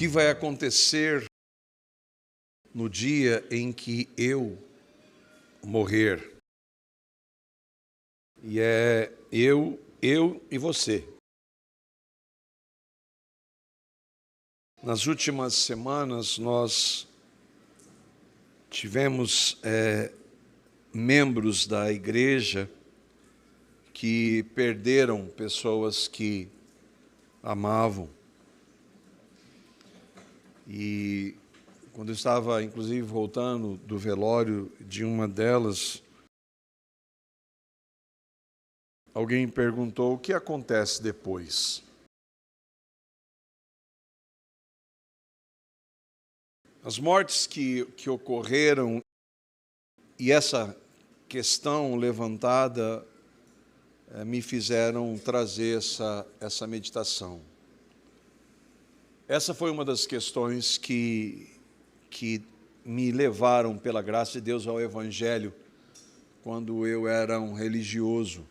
que vai acontecer no dia em que eu morrer. E é eu e você. Nas últimas semanas nós tivemos membros da igreja que perderam pessoas que amavam. E quando eu estava, inclusive, voltando do velório de uma delas, alguém perguntou o que acontece depois. As mortes que ocorreram e essa questão levantada me fizeram trazer essa meditação. Essa foi uma das questões que me levaram, pela graça de Deus, ao Evangelho, quando eu era um religioso.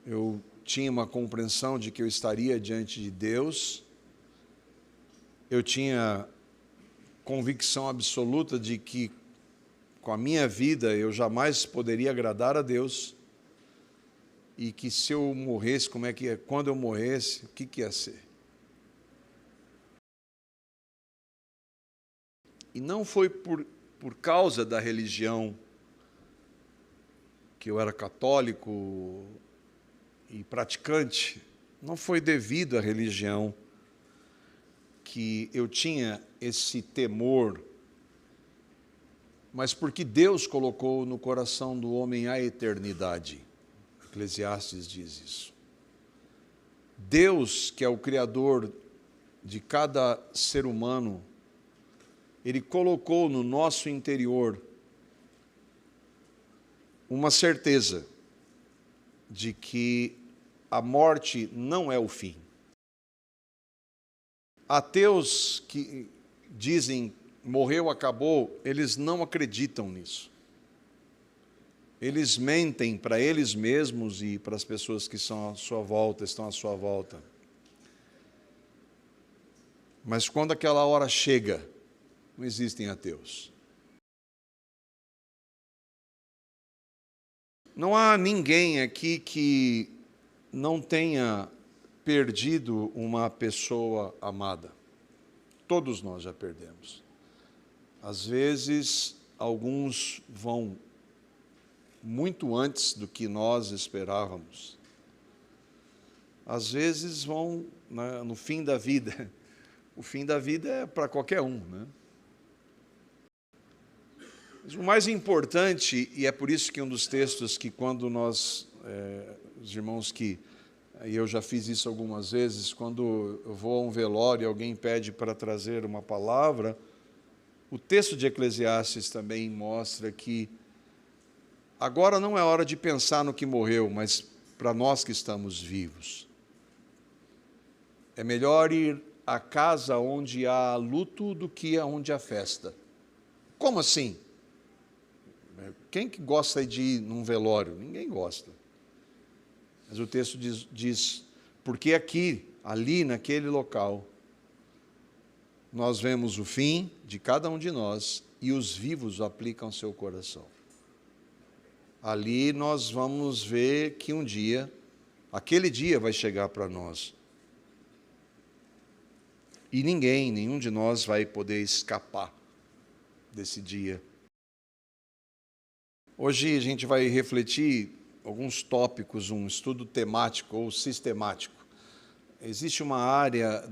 Eu tinha uma compreensão de que eu estaria diante de Deus, eu tinha convicção absoluta de que, com a minha vida, eu jamais poderia agradar a Deus, e que se eu morresse, quando eu morresse, o que ia ser? E não foi por causa da religião, que eu era católico e praticante, não foi devido à religião que eu tinha esse temor, mas porque Deus colocou no coração do homem a eternidade. Eclesiastes diz isso. Deus, que é o Criador de cada ser humano, Ele colocou no nosso interior uma certeza de que a morte não é o fim. Ateus que dizem morreu, acabou, eles não acreditam nisso. Eles mentem para eles mesmos e para as pessoas que estão à sua volta. Mas quando aquela hora chega, não existem ateus. Não há ninguém aqui que não tenha perdido uma pessoa amada. Todos nós já perdemos. Às vezes, alguns vão muito antes do que nós esperávamos. Às vezes vão no fim da vida. O fim da vida é para qualquer um, né? Mas o mais importante, e é por isso que um dos textos que quando nós, os irmãos que, e eu já fiz isso algumas vezes, quando eu vou a um velório e alguém pede para trazer uma palavra, o texto de Eclesiastes também mostra que agora não é hora de pensar no que morreu, mas para nós que estamos vivos. É melhor ir à casa onde há luto do que onde há festa. Como assim? Quem que gosta de ir num velório? Ninguém gosta. Mas o texto diz porque ali naquele local, nós vemos o fim de cada um de nós e os vivos aplicam seu coração. Ali nós vamos ver que um dia, aquele dia vai chegar para nós. E nenhum de nós vai poder escapar desse dia. Hoje a gente vai refletir alguns tópicos, um estudo temático ou sistemático. Existe uma área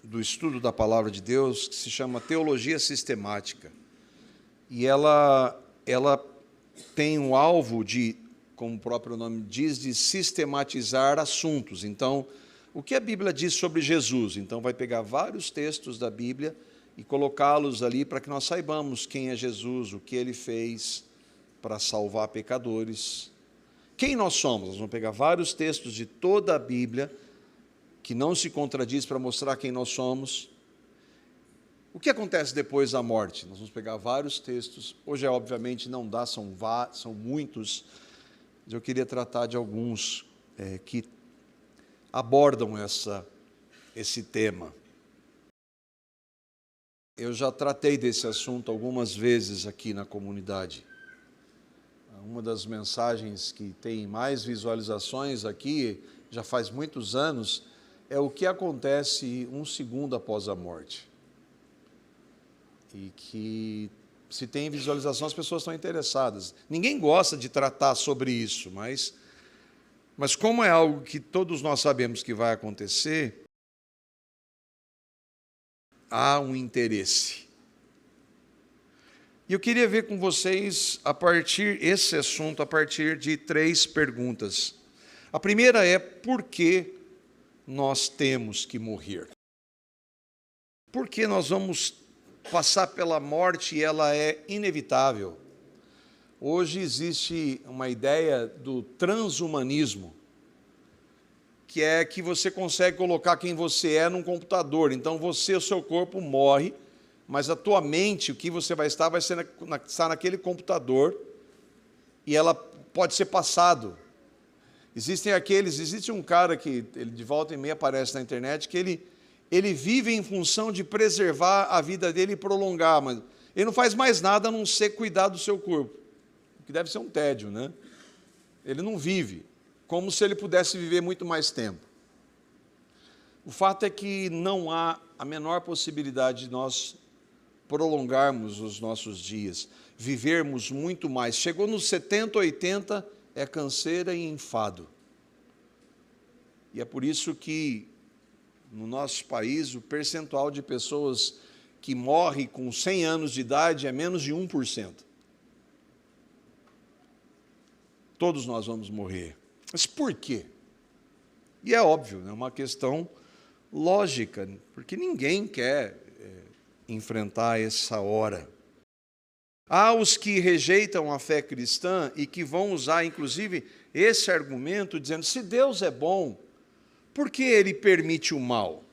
do estudo da Palavra de Deus que se chama teologia sistemática. E ela tem um alvo de, como o próprio nome diz, de sistematizar assuntos. Então, o que a Bíblia diz sobre Jesus? Então, vai pegar vários textos da Bíblia e colocá-los ali para que nós saibamos quem é Jesus, o que Ele fez para salvar pecadores. Quem nós somos? Nós vamos pegar vários textos de toda a Bíblia que não se contradiz para mostrar quem nós somos. O que acontece depois da morte? Nós vamos pegar vários textos. Hoje, obviamente, não dá, são muitos. Mas eu queria tratar de alguns que abordam essa esse tema. Eu já tratei desse assunto algumas vezes aqui na comunidade. Uma das mensagens que tem mais visualizações aqui, já faz muitos anos, é o que acontece um segundo após a morte. E que, se tem visualização, as pessoas estão interessadas. Ninguém gosta de tratar sobre isso, mas como é algo que todos nós sabemos que vai acontecer, há um interesse. E eu queria ver com vocês, esse assunto, a partir de 3 perguntas. A primeira é: por que nós temos que morrer? Por que nós vamos passar pela morte e ela é inevitável? Hoje existe uma ideia do transhumanismo, que é que você consegue colocar quem você é num computador. Então o seu corpo morre, mas a tua mente, o que você vai estar naquele computador, e ela pode ser passado. Existe um cara que ele de volta e meia aparece na internet, que ele vive em função de preservar a vida dele e prolongar, mas ele não faz mais nada a não ser cuidar do seu corpo, o que deve ser um tédio, né? Ele não vive, como se ele pudesse viver muito mais tempo. O fato é que não há a menor possibilidade de nós prolongarmos os nossos dias, vivermos muito mais. Chegou nos 70, 80, é canseira e enfado. E é por isso que, no nosso país, o percentual de pessoas que morrem com 100 anos de idade é menos de 1%. Todos nós vamos morrer. Mas por quê? E é óbvio, é uma questão lógica, porque ninguém quer enfrentar essa hora. Há os que rejeitam a fé cristã e que vão usar, inclusive, esse argumento, dizendo: se Deus é bom, por que Ele permite o mal?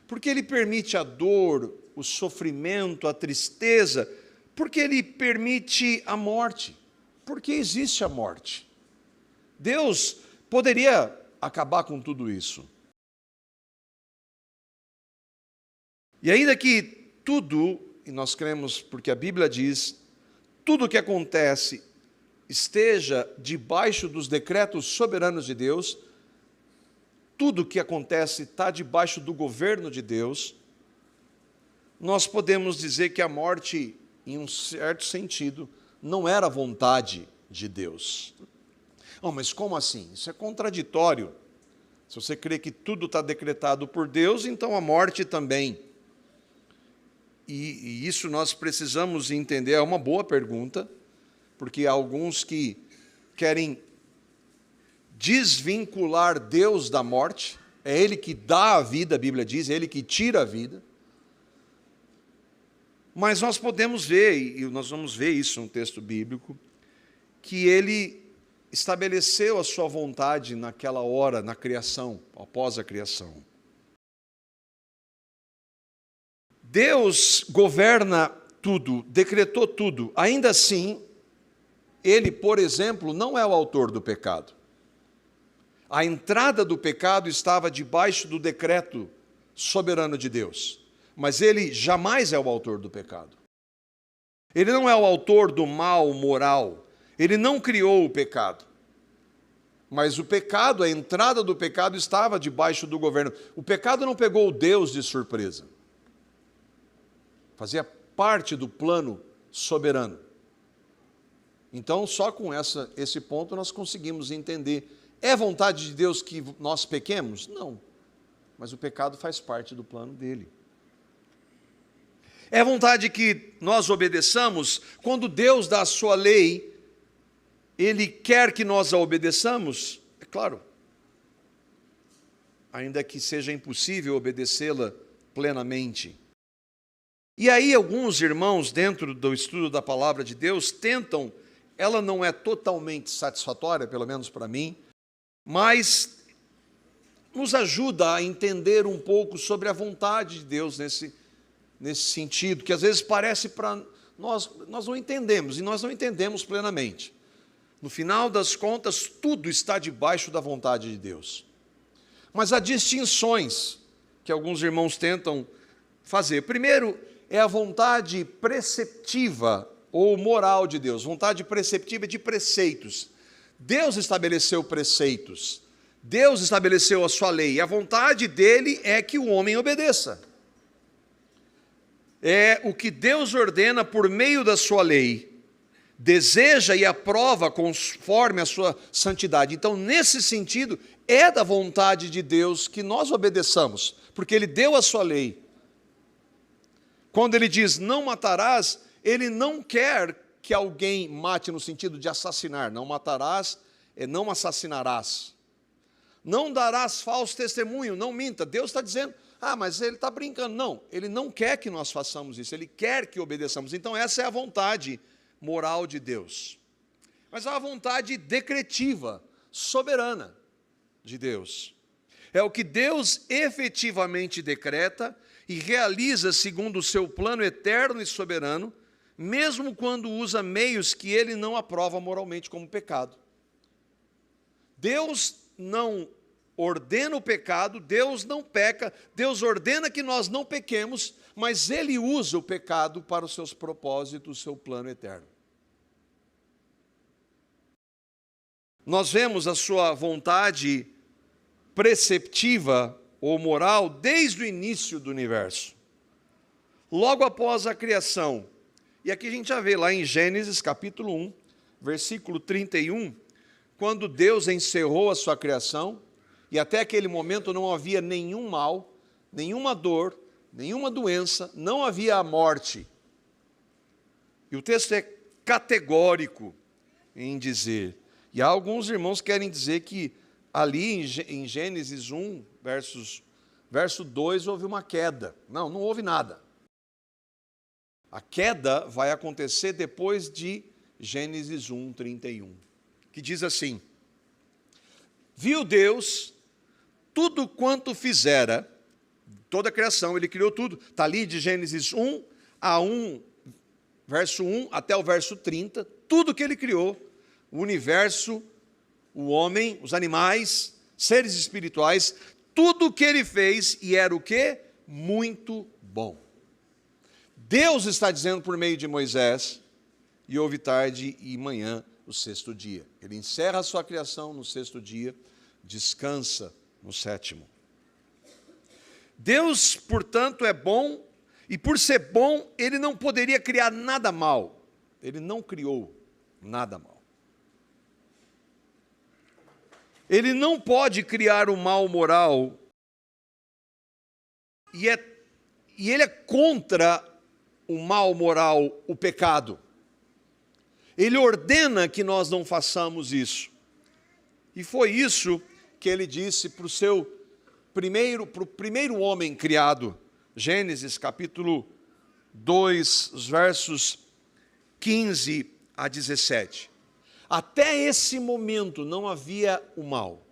Por que Ele permite a dor, o sofrimento, a tristeza? Por que Ele permite a morte? Por que existe a morte? Deus poderia acabar com tudo isso. E ainda que tudo, e nós cremos porque a Bíblia diz, tudo o que acontece esteja debaixo dos decretos soberanos de Deus, tudo o que acontece está debaixo do governo de Deus, nós podemos dizer que a morte, em um certo sentido, não era vontade de Deus. Oh, mas como assim? Isso é contraditório. Se você crê que tudo está decretado por Deus, então a morte também. E isso nós precisamos entender, é uma boa pergunta, porque há alguns que querem desvincular Deus da morte. É Ele que dá a vida, a Bíblia diz, é Ele que tira a vida. Mas nós podemos ver, e nós vamos ver isso no texto bíblico, que Ele estabeleceu a sua vontade naquela hora, na criação, após a criação. Deus governa tudo, decretou tudo. Ainda assim, Ele, por exemplo, não é o autor do pecado. A entrada do pecado estava debaixo do decreto soberano de Deus. Mas Ele jamais é o autor do pecado. Ele não é o autor do mal moral. Ele não criou o pecado. Mas o pecado, a entrada do pecado estava debaixo do governo. O pecado não pegou Deus de surpresa. Fazia parte do plano soberano. Então, só com esse ponto nós conseguimos entender. É vontade de Deus que nós pequemos? Não. Mas o pecado faz parte do plano dele. É vontade que nós obedeçamos? Quando Deus dá a sua lei, Ele quer que nós a obedeçamos? É claro. Ainda que seja impossível obedecê-la plenamente. E aí alguns irmãos, dentro do estudo da palavra de Deus, tentam, ela não é totalmente satisfatória, pelo menos para mim, mas nos ajuda a entender um pouco sobre a vontade de Deus nesse sentido, que às vezes parece para nós não entendemos, e nós não entendemos plenamente. No final das contas, tudo está debaixo da vontade de Deus. Mas há distinções que alguns irmãos tentam fazer. Primeiro, é a vontade preceptiva ou moral de Deus. Vontade preceptiva de preceitos. Deus estabeleceu preceitos. Deus estabeleceu a sua lei. E a vontade dele é que o homem obedeça. É o que Deus ordena por meio da sua lei. Deseja e aprova conforme a sua santidade. Então, nesse sentido, é da vontade de Deus que nós obedeçamos, porque Ele deu a sua lei. Quando Ele diz, não matarás, Ele não quer que alguém mate no sentido de assassinar. Não matarás, não assassinarás. Não darás falso testemunho, não minta. Deus está dizendo, mas Ele está brincando. Não, Ele não quer que nós façamos isso, Ele quer que obedeçamos. Então, essa é a vontade moral de Deus. Mas há a vontade decretiva, soberana de Deus. É o que Deus efetivamente decreta e realiza segundo o seu plano eterno e soberano, mesmo quando usa meios que Ele não aprova moralmente como pecado. Deus não ordena o pecado, Deus não peca, Deus ordena que nós não pequemos, mas Ele usa o pecado para os seus propósitos, o seu plano eterno. Nós vemos a sua vontade preceptiva ou moral desde o início do universo, logo após a criação. E aqui a gente já vê lá em Gênesis capítulo 1, versículo 31, quando Deus encerrou a sua criação, e até aquele momento não havia nenhum mal, nenhuma dor, nenhuma doença, não havia a morte. E o texto é categórico em dizer, e há alguns irmãos que querem dizer que ali em Gênesis 1, verso 2, houve uma queda. Não, não houve nada. A queda vai acontecer depois de Gênesis 1, 31, que diz assim, viu Deus tudo quanto fizera, toda a criação, Ele criou tudo, está ali de Gênesis 1 a 1, verso 1 até o verso 30, tudo que Ele criou, o universo, o homem, os animais, seres espirituais, tudo o que Ele fez, e era o quê? Muito bom. Deus está dizendo por meio de Moisés, e houve tarde e manhã o sexto dia. Ele encerra a sua criação no sexto dia, descansa no sétimo. Deus, portanto, é bom, e por ser bom, Ele não poderia criar nada mal. Ele não criou nada mal. Ele não pode criar o mal moral, e Ele é contra o mal moral, o pecado. Ele ordena que nós não façamos isso. E foi isso que Ele disse para o primeiro homem criado, Gênesis capítulo 2, os versos 15 a 17. Até esse momento não havia o mal.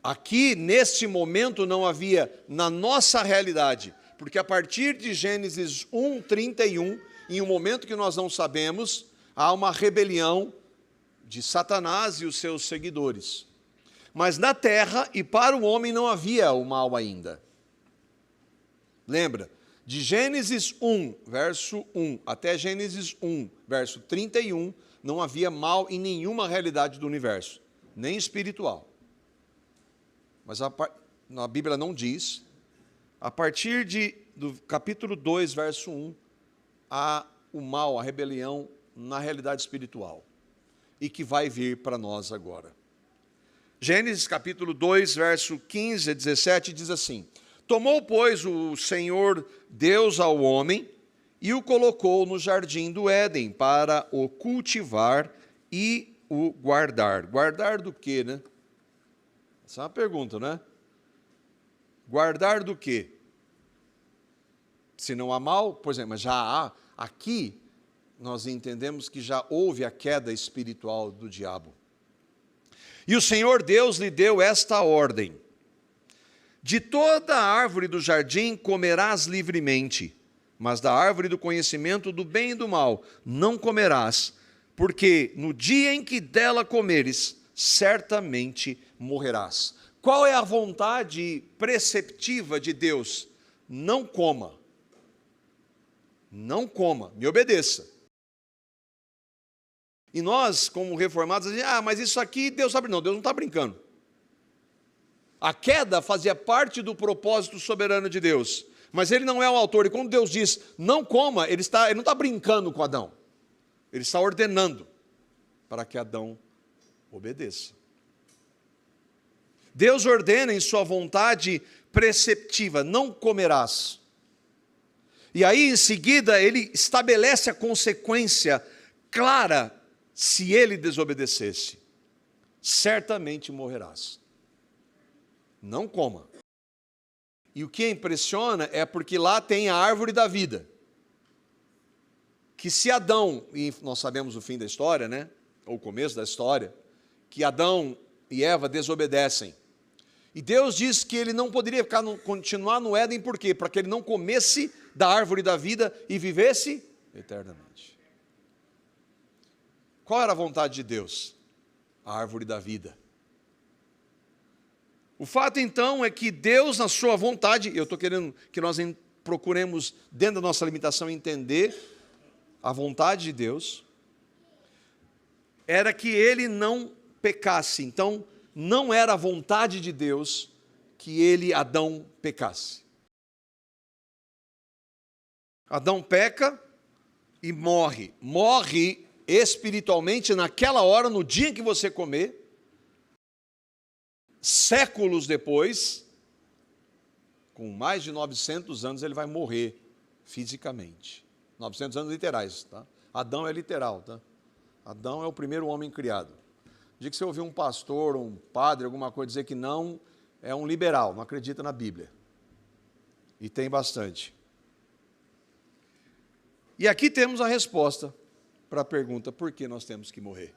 Aqui, neste momento, não havia na nossa realidade, porque a partir de Gênesis 1, 31, em um momento que nós não sabemos, há uma rebelião de Satanás e os seus seguidores. Mas na terra e para o homem não havia o mal ainda. Lembra? De Gênesis 1, verso 1, até Gênesis 1, verso 31, não havia mal em nenhuma realidade do universo, nem espiritual. Mas a Bíblia não diz. A partir do capítulo 2, verso 1, há o mal, a rebelião na realidade espiritual, e que vai vir para nós agora. Gênesis capítulo 2, verso 15 a 17, diz assim, tomou, pois, o Senhor Deus ao homem, e o colocou no jardim do Éden, para o cultivar e o guardar. Guardar do quê, né? Essa é uma pergunta, né? Guardar do quê? Se não há mal, por exemplo, mas já há, aqui nós entendemos que já houve a queda espiritual do diabo. E o Senhor Deus lhe deu esta ordem, de toda a árvore do jardim comerás livremente, mas da árvore do conhecimento do bem e do mal não comerás, porque no dia em que dela comeres, certamente morrerás. qual é a vontade preceptiva de Deus? Não coma. Não coma, me obedeça. E nós, como reformados, dizemos, mas isso aqui Deus sabe. Não, Deus não está brincando. A queda fazia parte do propósito soberano de Deus, mas Ele não é o autor. E quando Deus diz, não coma, Ele não está brincando com Adão. Ele está ordenando para que Adão obedeça. Deus ordena em sua vontade preceptiva, não comerás. E aí, em seguida, Ele estabelece a consequência clara se ele desobedecesse. Certamente morrerás. Não coma. E o que impressiona é porque lá tem a árvore da vida. Que se Adão, e nós sabemos o fim da história, né? Ou o começo da história, que Adão e Eva desobedecem. E Deus diz que ele não poderia continuar no Éden, por quê? Para que ele não comesse da árvore da vida e vivesse eternamente. Qual era a vontade de Deus? A árvore da vida. O fato então é que Deus, na sua vontade, eu estou querendo que nós procuremos, dentro da nossa limitação, entender a vontade de Deus, era que ele não pecasse. Então, não era a vontade de Deus que ele, Adão, pecasse. Adão peca e morre. Morre espiritualmente naquela hora, no dia em que você comer. Séculos depois, com mais de 900 anos, ele vai morrer fisicamente. 900 anos literais, tá? Adão é literal, tá? Adão é o primeiro homem criado. O dia que você ouvir um pastor, um padre, alguma coisa dizer que não, é um liberal, não acredita na Bíblia. E tem bastante. E aqui temos a resposta para a pergunta, por que nós temos que morrer?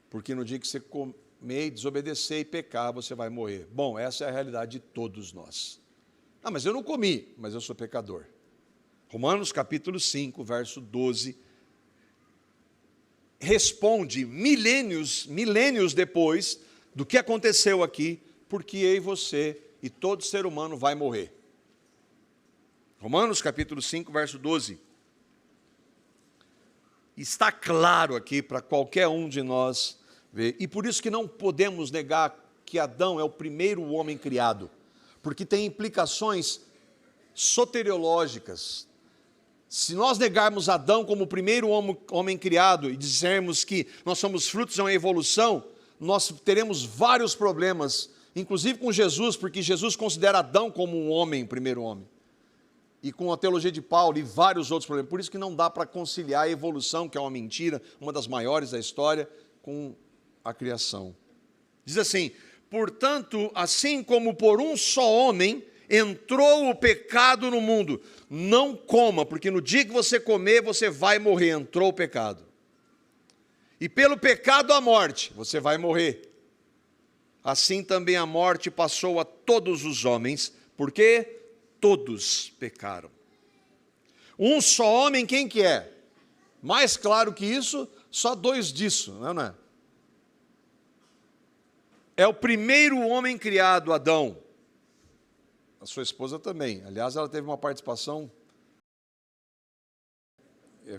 Porque no dia que você comer e desobedecer e pecar, você vai morrer. Bom, essa é a realidade de todos nós. Mas eu não comi, mas eu sou pecador. Romanos capítulo 5, verso 12, responde milênios depois do que aconteceu aqui, porque eu e você e todo ser humano vai morrer. Romanos capítulo 5, verso 12. Está claro aqui para qualquer um de nós ver. E por isso que não podemos negar que Adão é o primeiro homem criado, porque tem implicações soteriológicas. Se nós negarmos Adão como o primeiro homem criado e dissermos que nós somos frutos de uma evolução, nós teremos vários problemas, inclusive com Jesus, porque Jesus considera Adão como um homem, primeiro homem. E com a teologia de Paulo e vários outros problemas. Por isso que não dá para conciliar a evolução, que é uma mentira, uma das maiores da história, com a criação. Diz assim, portanto, assim como por um só homem entrou o pecado no mundo, não coma, porque no dia que você comer, você vai morrer, entrou o pecado. E pelo pecado a morte, você vai morrer. Assim também a morte passou a todos os homens, porque todos pecaram. Um só homem, quem que é? Mais claro que isso, só dois disso, não é? É o primeiro homem criado, Adão. A sua esposa também. Aliás, ela teve uma participação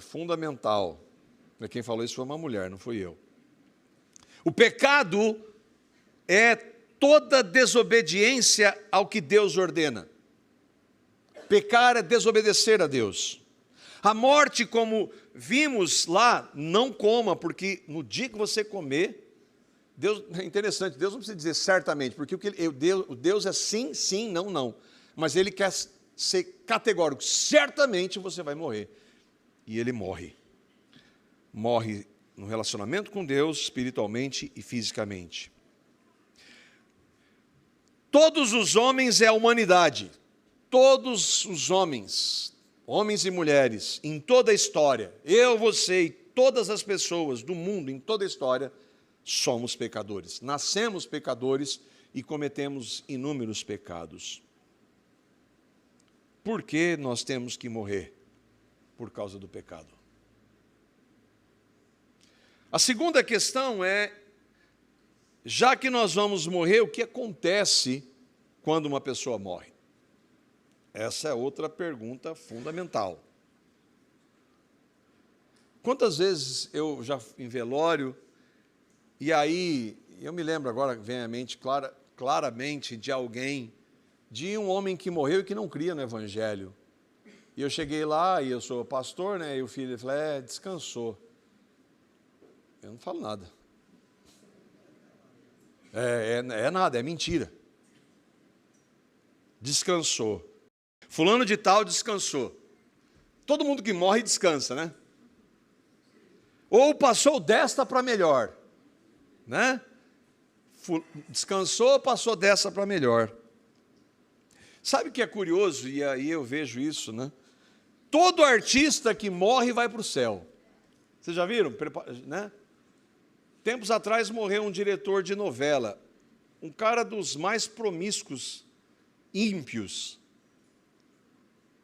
fundamental. Quem falou isso foi uma mulher, não fui eu. O pecado é toda desobediência ao que Deus ordena. Pecar é desobedecer a Deus. A morte, como vimos lá, não coma, porque no dia que você comer, Deus, é interessante, Deus não precisa dizer certamente, porque o Deus é sim, sim, não, não. Mas Ele quer ser categórico, certamente você vai morrer. E Ele morre. Morre no relacionamento com Deus, espiritualmente e fisicamente. Todos os homens é a humanidade. Todos os homens, homens e mulheres, em toda a história, eu, você e todas as pessoas do mundo, em toda a história, somos pecadores. Nascemos pecadores e cometemos inúmeros pecados. Por que nós temos que morrer? Por causa do pecado. A segunda questão é já que nós vamos morrer, o que acontece quando uma pessoa morre? Essa é outra pergunta fundamental. Quantas vezes eu já em velório, e aí, eu me lembro agora, vem à mente claramente de alguém, de um homem que morreu e que não cria no Evangelho. E eu cheguei lá, e eu sou pastor, né? E o filho falou, descansou. Eu não falo nada. Nada, é mentira. Descansou. Fulano de tal descansou. Todo mundo que morre descansa, né? Ou passou desta para melhor, né? Descansou, passou dessa para melhor. Sabe o que é curioso? E aí eu vejo isso, né? Todo artista que morre vai para o céu. Vocês já viram? Né? Tempos atrás morreu um diretor de novela, um cara dos mais promíscuos, ímpios.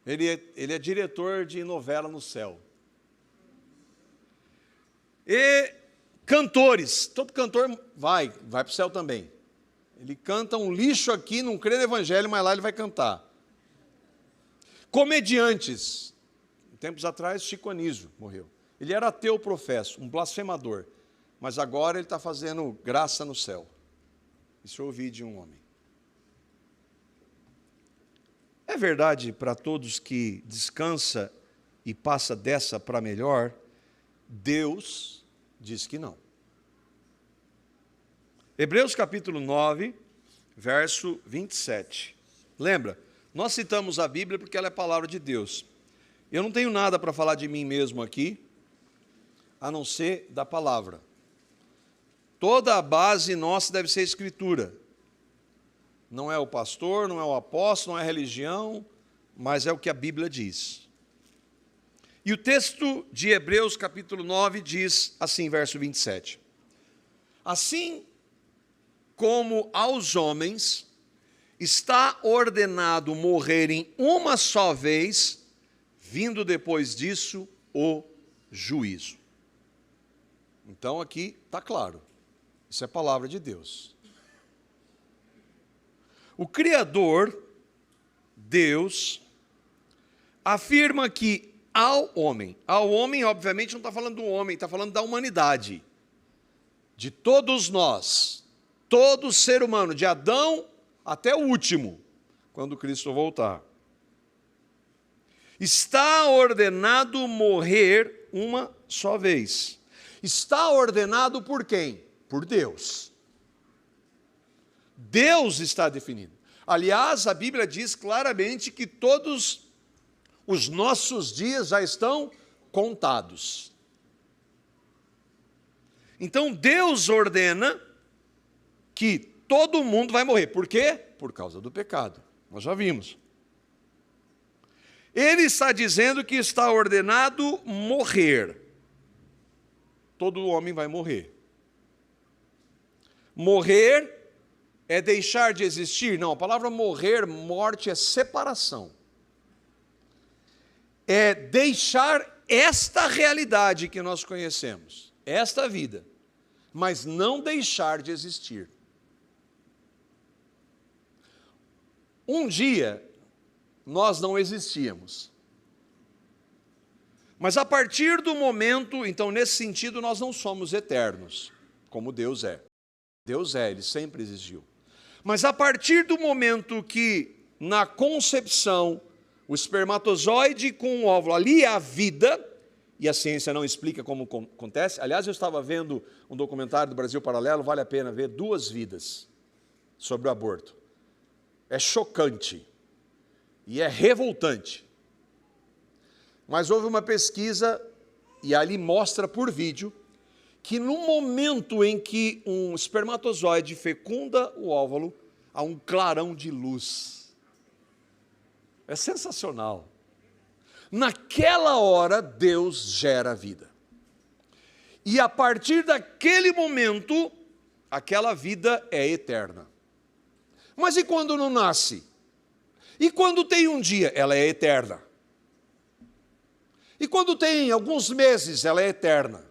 Ele é diretor de novela no céu. E cantores, todo cantor vai para o céu também. Ele canta um lixo aqui, não crê no Evangelho, mas lá ele vai cantar. Comediantes, tempos atrás, Chico Anísio morreu. Ele era ateu professo, um blasfemador, mas agora ele está fazendo graça no céu. Isso eu ouvi de um homem. É verdade para todos que descansa e passa dessa para melhor? Deus diz que não. Hebreus capítulo 9, verso 27. Lembra? Nós citamos a Bíblia porque ela é a palavra de Deus. Eu não tenho nada para falar de mim mesmo aqui, a não ser da palavra. Toda a base nossa deve ser a Escritura. Não é o pastor, não é o apóstolo, não é a religião, mas é o que a Bíblia diz. E o texto de Hebreus capítulo 9 diz assim, verso 27. Assim como aos homens está ordenado morrerem uma só vez, vindo depois disso o juízo. Então aqui está claro, isso é a palavra de Deus. O Criador, Deus, afirma que ao homem, obviamente não está falando do homem, está falando da humanidade, de todos nós, todo ser humano, de Adão até o último, quando Cristo voltar. Está ordenado morrer uma só vez. Está ordenado por quem? Por Deus. Deus está definindo. Aliás, a Bíblia diz claramente que todos os nossos dias já estão contados. Então, Deus ordena que todo mundo vai morrer. Por quê? Por causa do pecado. Nós já vimos. Ele está dizendo que está ordenado morrer. Todo homem vai morrer. Morrer é deixar de existir? Não, a palavra morrer, morte, é separação. É deixar esta realidade que nós conhecemos, esta vida, mas não deixar de existir. Um dia, nós não existíamos. Mas a partir do momento, então nesse sentido, nós não somos eternos, como Deus é. Deus é, Ele sempre existiu. Mas a partir do momento que, na concepção, o espermatozoide com o óvulo, ali é a vida, e a ciência não explica como acontece. Aliás, eu estava vendo um documentário do Brasil Paralelo, vale a pena ver, 2 vidas sobre o aborto. É chocante e é revoltante. Mas houve uma pesquisa, e ali mostra por vídeo, que no momento em que um espermatozoide fecunda o óvulo, há um clarão de luz. É sensacional. Naquela hora, Deus gera a vida. E a partir daquele momento, aquela vida é eterna. Mas e quando não nasce? E quando tem um dia, ela é eterna. E quando tem alguns meses, ela é eterna.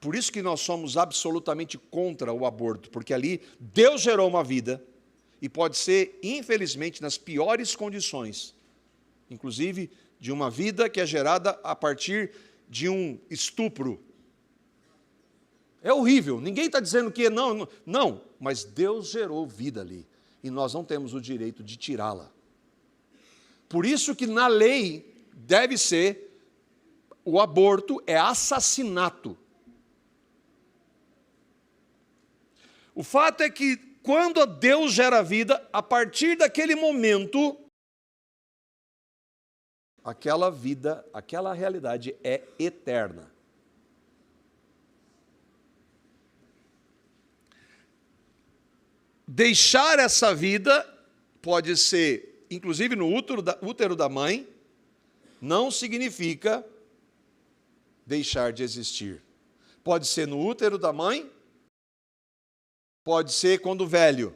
Por isso que nós somos absolutamente contra o aborto, porque ali Deus gerou uma vida e pode ser, infelizmente, nas piores condições, inclusive de uma vida que é gerada a partir de um estupro. É horrível, ninguém está dizendo que não, mas Deus gerou vida ali e nós não temos o direito de tirá-la. Por isso que na lei deve ser, o aborto é assassinato. O fato é que quando Deus gera vida, a partir daquele momento, aquela vida, aquela realidade é eterna. Deixar essa vida pode ser, inclusive no útero da mãe, não significa deixar de existir. Pode ser no útero da mãe, pode ser quando velho.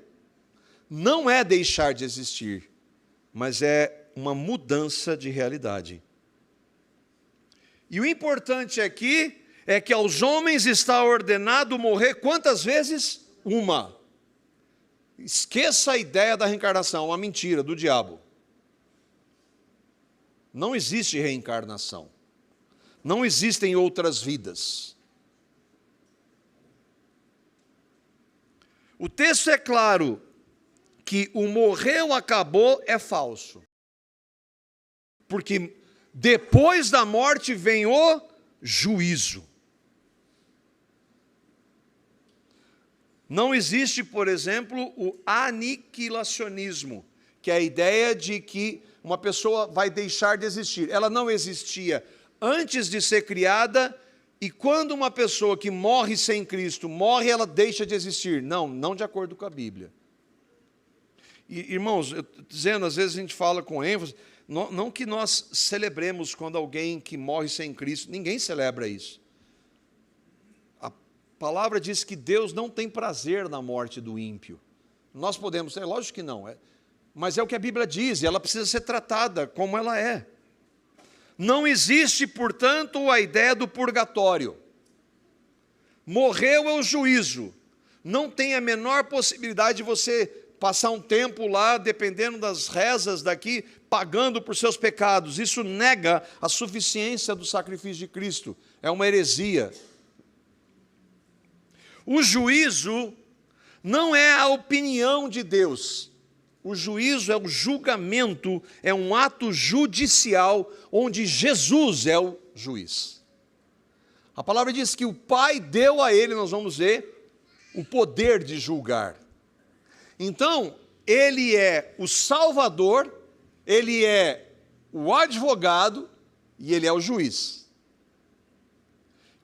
Não é deixar de existir, mas é uma mudança de realidade. E o importante aqui é que aos homens está ordenado morrer quantas vezes? Uma. Esqueça a ideia da reencarnação, uma mentira do diabo. Não existe reencarnação. Não existem outras vidas. O texto é claro que o morreu, acabou é falso. Porque depois da morte vem o juízo. Não existe, por exemplo, o aniquilacionismo, que é a ideia de que uma pessoa vai deixar de existir. Ela não existia antes de ser criada, e quando uma pessoa que morre sem Cristo morre, ela deixa de existir. Não de acordo com a Bíblia. E, irmãos, eu estou dizendo, às vezes a gente fala com ênfase, não que nós celebremos quando alguém que morre sem Cristo, ninguém celebra isso. A palavra diz que Deus não tem prazer na morte do ímpio. Nós podemos ser, lógico que não, mas é o que a Bíblia diz, e ela precisa ser tratada como ela é. Não existe, portanto, a ideia do purgatório. Morreu é o juízo. Não tem a menor possibilidade de você passar um tempo lá, dependendo das rezas daqui, pagando por seus pecados. Isso nega a suficiência do sacrifício de Cristo. É uma heresia. O juízo não é a opinião de Deus. O juízo é o julgamento, é um ato judicial, onde Jesus é o juiz. A palavra diz que o Pai deu a ele, nós vamos ver, o poder de julgar. Então, ele é o Salvador, ele é o advogado e ele é o juiz.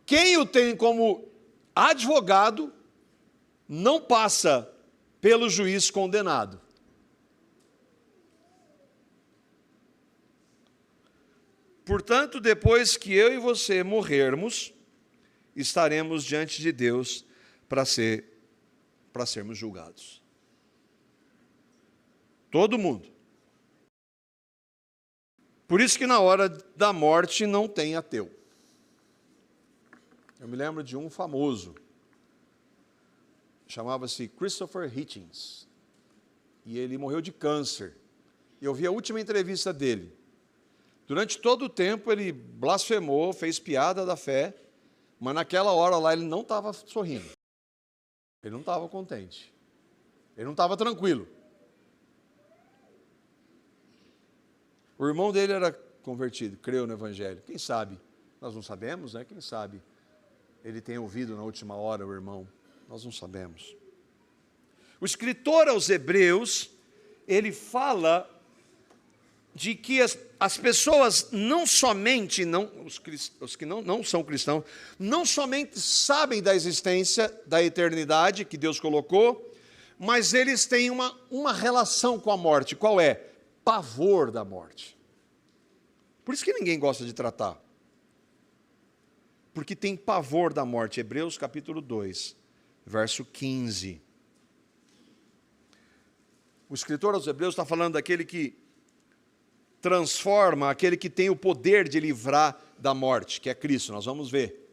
Quem o tem como advogado não passa pelo juiz condenado. Portanto, depois que eu e você morrermos, estaremos diante de Deus para sermos julgados. Todo mundo. Por isso que na hora da morte não tem ateu. Eu me lembro de um famoso, chamava-se Christopher Hitchens, e ele morreu de câncer. E eu vi a última entrevista dele. Durante todo o tempo ele blasfemou, fez piada da fé, mas naquela hora lá ele não estava sorrindo. Ele não estava contente. Ele não estava tranquilo. O irmão dele era convertido, creu no Evangelho. Quem sabe? Nós não sabemos, né? Quem sabe? Ele tem ouvido na última hora o irmão. Nós não sabemos. O escritor aos Hebreus, ele fala de que as pessoas não somente, os que não são cristãos, não somente sabem da existência da eternidade que Deus colocou, mas eles têm uma relação com a morte. Qual é? Pavor da morte. Por isso que ninguém gosta de tratar. Porque tem pavor da morte. Hebreus capítulo 2, verso 15. O escritor aos Hebreus está falando daquele que transforma, aquele que tem o poder de livrar da morte, que é Cristo, nós vamos ver.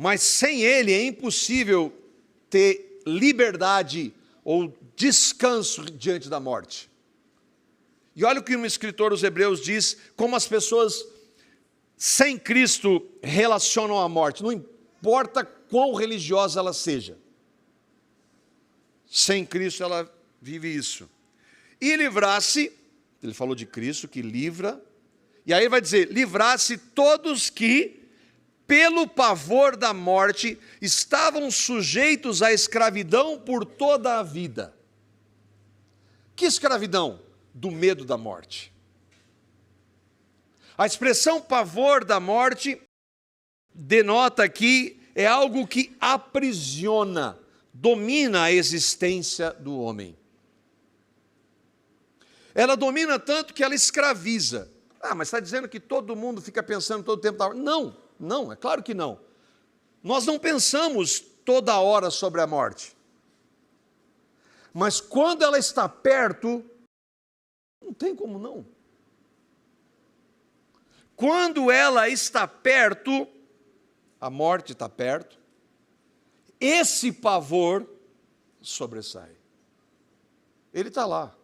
mas sem ele é impossível ter liberdade ou descanso diante da morte. E olha o que um escritor dos Hebreus diz, como as pessoas sem Cristo relacionam a morte, não importa quão religiosa ela seja. Sem Cristo ela vive isso. E livrar-se, ele falou de Cristo que livra, e aí ele vai dizer, livrar-se todos que, pelo pavor da morte, estavam sujeitos à escravidão por toda a vida. Que escravidão? Do medo da morte. A expressão pavor da morte denota que é algo que aprisiona, domina a existência do homem. Ela domina tanto que ela escraviza. Mas está dizendo que todo mundo fica pensando todo o tempo da morte? Não, é claro que não. Nós não pensamos toda hora sobre a morte. Mas quando ela está perto, não tem como não. Quando ela está perto, a morte está perto, esse pavor sobressai. Ele está lá.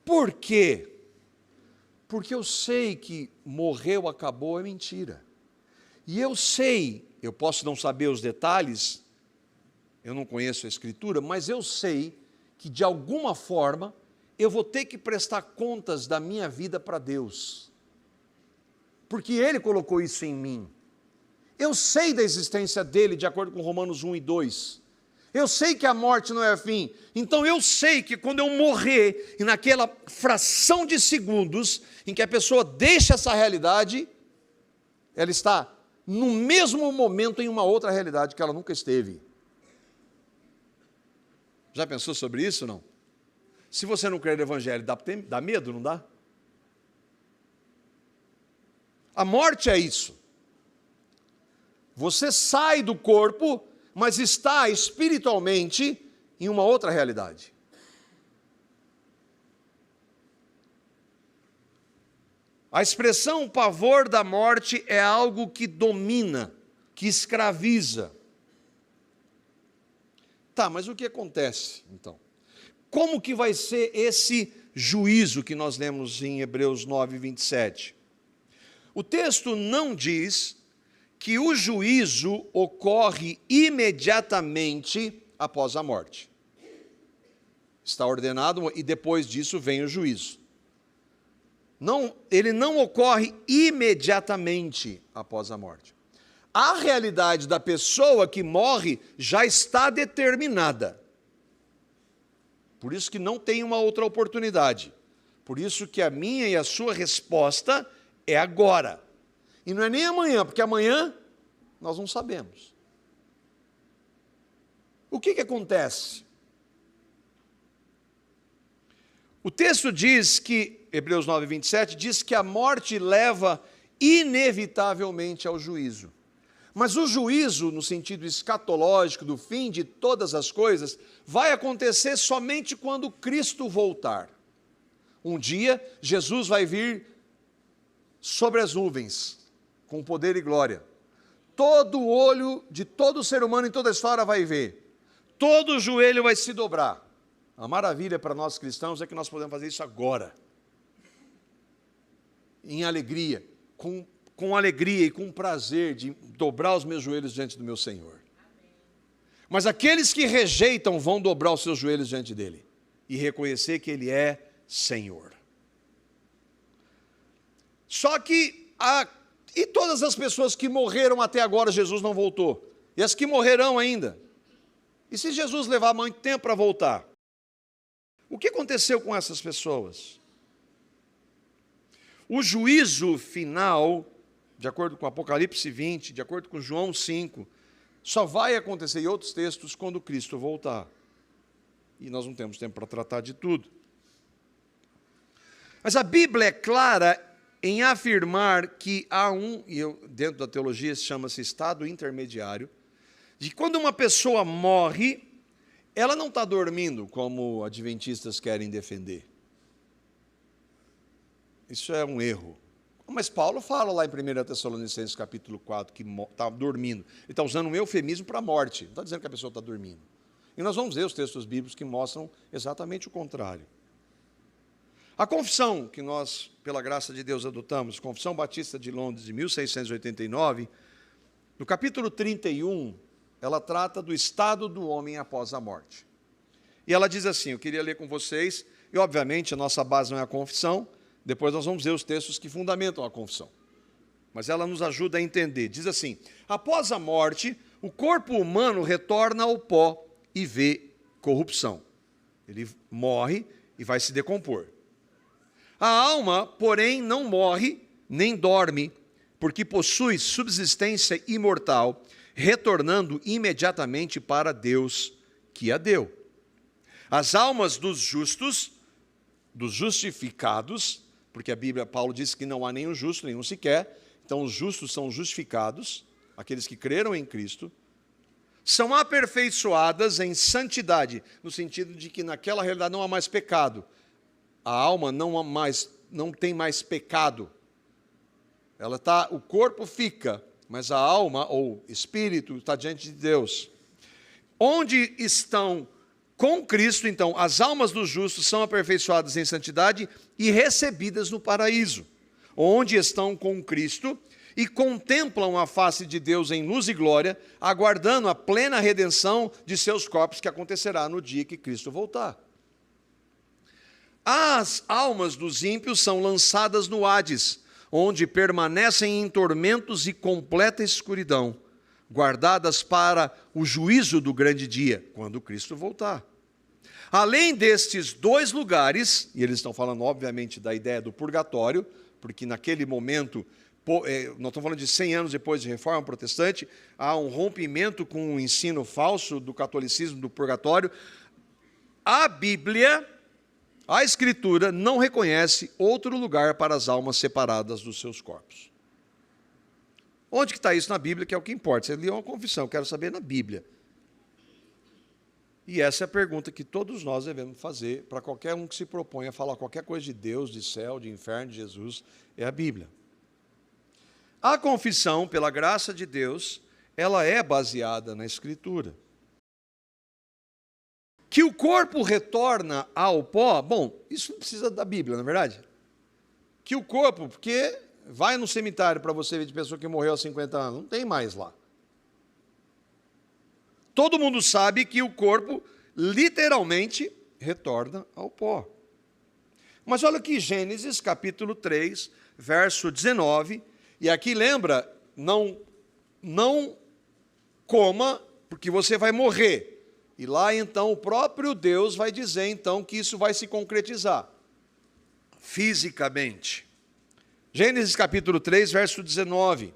Por quê? Porque eu sei que morreu, acabou, é mentira. E eu sei, eu posso não saber os detalhes, eu não conheço a Escritura, mas eu sei que de alguma forma eu vou ter que prestar contas da minha vida para Deus. Porque Ele colocou isso em mim. Eu sei da existência dEle, de acordo com Romanos 1 e 2. Eu sei que a morte não é fim. Então eu sei que quando eu morrer, e naquela fração de segundos em que a pessoa deixa essa realidade, ela está no mesmo momento em uma outra realidade que ela nunca esteve. Já pensou sobre isso, não? Se você não crer no Evangelho, dá medo, não dá? A morte é isso. Você sai do corpo, mas está espiritualmente em uma outra realidade. A expressão pavor da morte é algo que domina, que escraviza. Tá, mas o que acontece, então? Como que vai ser esse juízo que nós lemos em Hebreus 9, 27? O texto não diz que o juízo ocorre imediatamente após a morte. Está ordenado e depois disso vem o juízo. Não, ele não ocorre imediatamente após a morte. A realidade da pessoa que morre já está determinada. Por isso que não tem uma outra oportunidade. Por isso que a minha e a sua resposta é agora. E não é nem amanhã, porque amanhã nós não sabemos. O que acontece? O texto diz que, Hebreus 9, 27, diz que a morte leva inevitavelmente ao juízo. Mas o juízo, no sentido escatológico do fim de todas as coisas, vai acontecer somente quando Cristo voltar. Um dia, Jesus vai vir sobre as nuvens, com poder e glória. Todo olho de todo ser humano em toda a história vai ver. Todo joelho vai se dobrar. A maravilha para nós cristãos é que nós podemos fazer isso agora. Em alegria, com alegria e com prazer de dobrar os meus joelhos diante do meu Senhor. Mas aqueles que rejeitam vão dobrar os seus joelhos diante dele e reconhecer que ele é Senhor. Só que e todas as pessoas que morreram até agora, Jesus não voltou. E as que morrerão ainda. E se Jesus levar muito tempo para voltar? O que aconteceu com essas pessoas? O juízo final, de acordo com Apocalipse 20, de acordo com João 5, só vai acontecer em outros textos quando Cristo voltar. E nós não temos tempo para tratar de tudo. Mas a Bíblia é clara em afirmar que há dentro da teologia chama-se estado intermediário, de que quando uma pessoa morre, ela não está dormindo, como adventistas querem defender. Isso é um erro. Mas Paulo fala lá em 1 Tessalonicenses capítulo 4 que está dormindo. Ele está usando um eufemismo para a morte. Não está dizendo que a pessoa está dormindo. E nós vamos ver os textos bíblicos que mostram exatamente o contrário. A confissão que nós, pela graça de Deus, adotamos, Confissão Batista de Londres, de 1689, no capítulo 31, ela trata do estado do homem após a morte. E ela diz assim, eu queria ler com vocês, e obviamente a nossa base não é a confissão, depois nós vamos ver os textos que fundamentam a confissão. Mas ela nos ajuda a entender. Diz assim, após a morte, o corpo humano retorna ao pó e vê corrupção. Ele morre e vai se decompor. A alma, porém, não morre nem dorme, porque possui subsistência imortal, retornando imediatamente para Deus que a deu. As almas dos justos, dos justificados, porque a Bíblia, Paulo diz que não há nenhum justo, nenhum sequer, então os justos são justificados, aqueles que creram em Cristo, são aperfeiçoadas em santidade, no sentido de que naquela realidade não há mais pecado. A alma não tem mais pecado. O corpo fica, mas a alma, ou espírito, está diante de Deus. Onde estão com Cristo, então, as almas dos justos são aperfeiçoadas em santidade e recebidas no paraíso, onde estão com Cristo e contemplam a face de Deus em luz e glória, aguardando a plena redenção de seus corpos, que acontecerá no dia que Cristo voltar. As almas dos ímpios são lançadas no Hades, onde permanecem em tormentos e completa escuridão, guardadas para o juízo do grande dia, quando Cristo voltar. Além destes dois lugares, e eles estão falando, obviamente, da ideia do purgatório, porque naquele momento, nós estamos falando de 100 anos depois de Reforma Protestante, há um rompimento com o ensino falso do catolicismo do purgatório. A Bíblia, a Escritura, não reconhece outro lugar para as almas separadas dos seus corpos. Onde que está isso na Bíblia, que é o que importa? Você leu uma confissão, eu quero saber na Bíblia. E essa é a pergunta que todos nós devemos fazer para qualquer um que se propõe a falar qualquer coisa de Deus, de céu, de inferno, de Jesus, é a Bíblia. A confissão, pela graça de Deus, ela é baseada na Escritura. Que o corpo retorna ao pó, bom, isso não precisa da Bíblia, não é verdade? Que o corpo, porque vai no cemitério para você ver de pessoa que morreu há 50 anos, não tem mais lá. Todo mundo sabe que o corpo literalmente retorna ao pó. Mas olha aqui, Gênesis capítulo 3, verso 19, e aqui lembra, não coma, porque você vai morrer. E lá então o próprio Deus vai dizer então que isso vai se concretizar fisicamente. Gênesis capítulo 3, verso 19.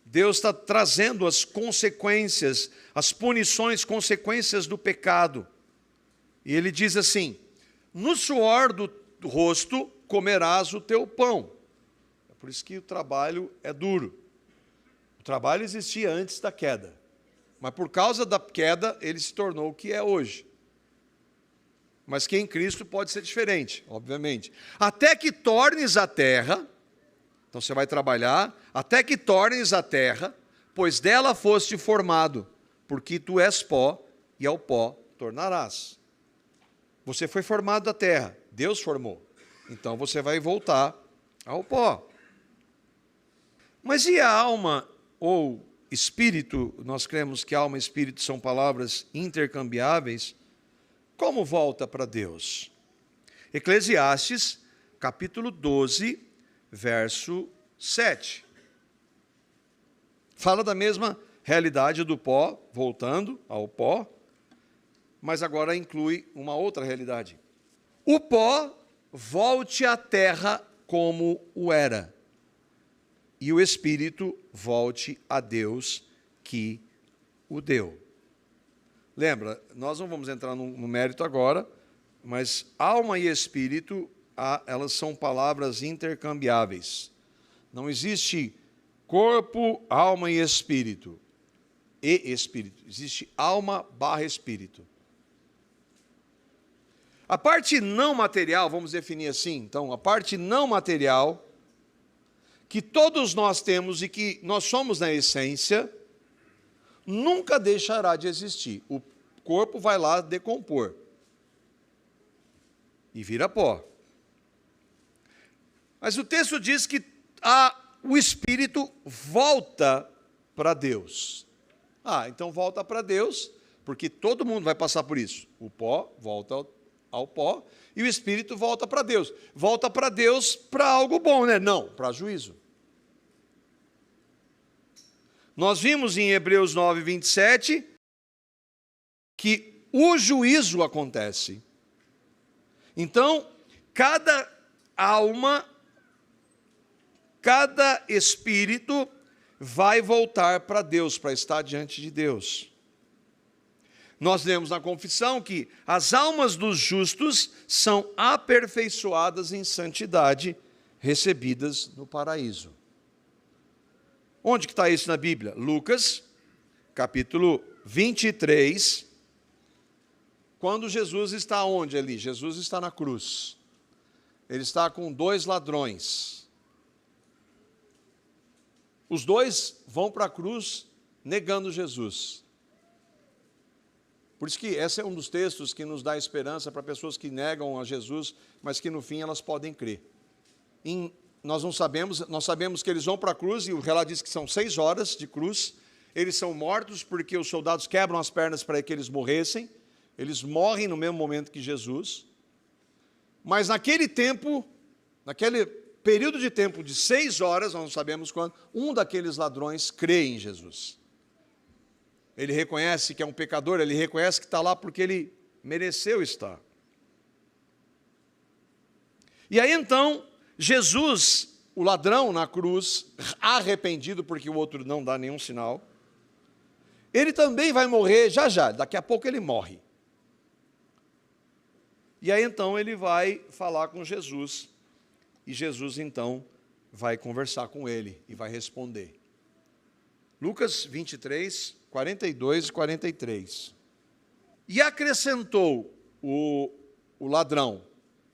Deus está trazendo as consequências, as punições, consequências do pecado. E ele diz assim, no suor do rosto comerás o teu pão. É por isso que o trabalho é duro. O trabalho existia antes da queda. Mas por causa da queda, ele se tornou o que é hoje. Mas que em Cristo pode ser diferente, obviamente. Até que tornes a terra, então você vai trabalhar, até que tornes a terra, pois dela foste formado, porque tu és pó, e ao pó tornarás. Você foi formado da terra, Deus formou. Então você vai voltar ao pó. Mas e a alma ou espírito, nós cremos que alma e espírito são palavras intercambiáveis, como volta para Deus? Eclesiastes, capítulo 12, verso 7. Fala da mesma realidade do pó, voltando ao pó, mas agora inclui uma outra realidade. O pó volte à terra como o era, e o espírito volte a Deus que o deu. Lembra, nós não vamos entrar no mérito agora, mas alma e espírito, elas são palavras intercambiáveis. Não existe corpo, alma e espírito. E espírito. Existe alma / espírito. A parte não material, vamos definir assim, então, a parte não material, que todos nós temos e que nós somos na essência, nunca deixará de existir. O corpo vai lá decompor e vira pó. Mas o texto diz que o espírito volta para Deus. Então volta para Deus, porque todo mundo vai passar por isso. O pó volta ao pó e o espírito volta para Deus. Volta para Deus para algo bom, né? Não, para juízo. Nós vimos em Hebreus 9, 27, que o juízo acontece. Então, cada alma, cada espírito vai voltar para Deus, para estar diante de Deus. Nós lemos na confissão que as almas dos justos são aperfeiçoadas em santidade, recebidas no paraíso. Onde que está isso na Bíblia? Lucas, capítulo 23, quando Jesus está onde ali? Jesus está na cruz. Ele está com 2 ladrões. Os 2 vão para a cruz negando Jesus. Por isso que esse é um dos textos que nos dá esperança para pessoas que negam a Jesus, mas que no fim elas podem crer. Nós sabemos que eles vão para a cruz, e o relato diz que são 6 horas de cruz. Eles são mortos porque os soldados quebram as pernas para que eles morressem. Eles morrem no mesmo momento que Jesus. Mas naquele tempo, naquele período de tempo de 6 horas, nós não sabemos quando, um daqueles ladrões crê em Jesus. Ele reconhece que é um pecador, ele reconhece que está lá porque ele mereceu estar. E aí então, Jesus, o ladrão na cruz, arrependido porque o outro não dá nenhum sinal, ele também vai morrer já, daqui a pouco ele morre. E aí então ele vai falar com Jesus, e Jesus então vai conversar com ele e vai responder. Lucas 23, 42 e 43. E acrescentou o ladrão.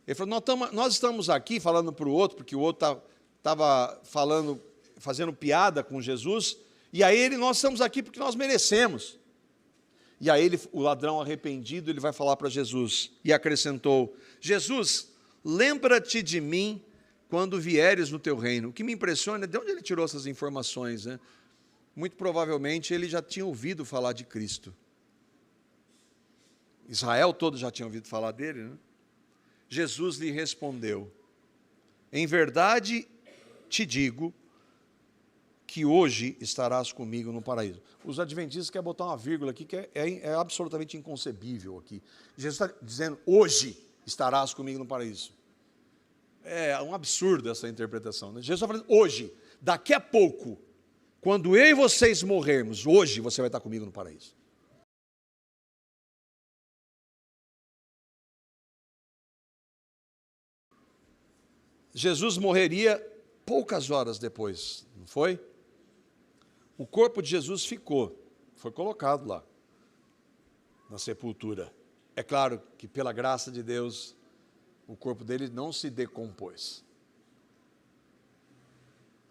Ele falou, nós estamos aqui falando para o outro, porque o outro estava fazendo piada com Jesus, e aí nós estamos aqui porque nós merecemos. E aí o ladrão arrependido, ele vai falar para Jesus, e acrescentou, Jesus, lembra-te de mim quando vieres no teu reino. O que me impressiona é de onde ele tirou essas informações, né? Muito provavelmente ele já tinha ouvido falar de Cristo. Israel todo já tinha ouvido falar dele, né? Jesus lhe respondeu, em verdade te digo que hoje estarás comigo no paraíso. Os adventistas querem botar uma vírgula aqui que é absolutamente inconcebível aqui. Jesus está dizendo, hoje estarás comigo no paraíso. É um absurdo essa interpretação, né? Jesus está falando, hoje, daqui a pouco, quando eu e vocês morrermos, hoje você vai estar comigo no paraíso. Jesus morreria poucas horas depois, não foi? O corpo de Jesus foi colocado lá, na sepultura. É claro que pela graça de Deus, o corpo dele não se decompôs.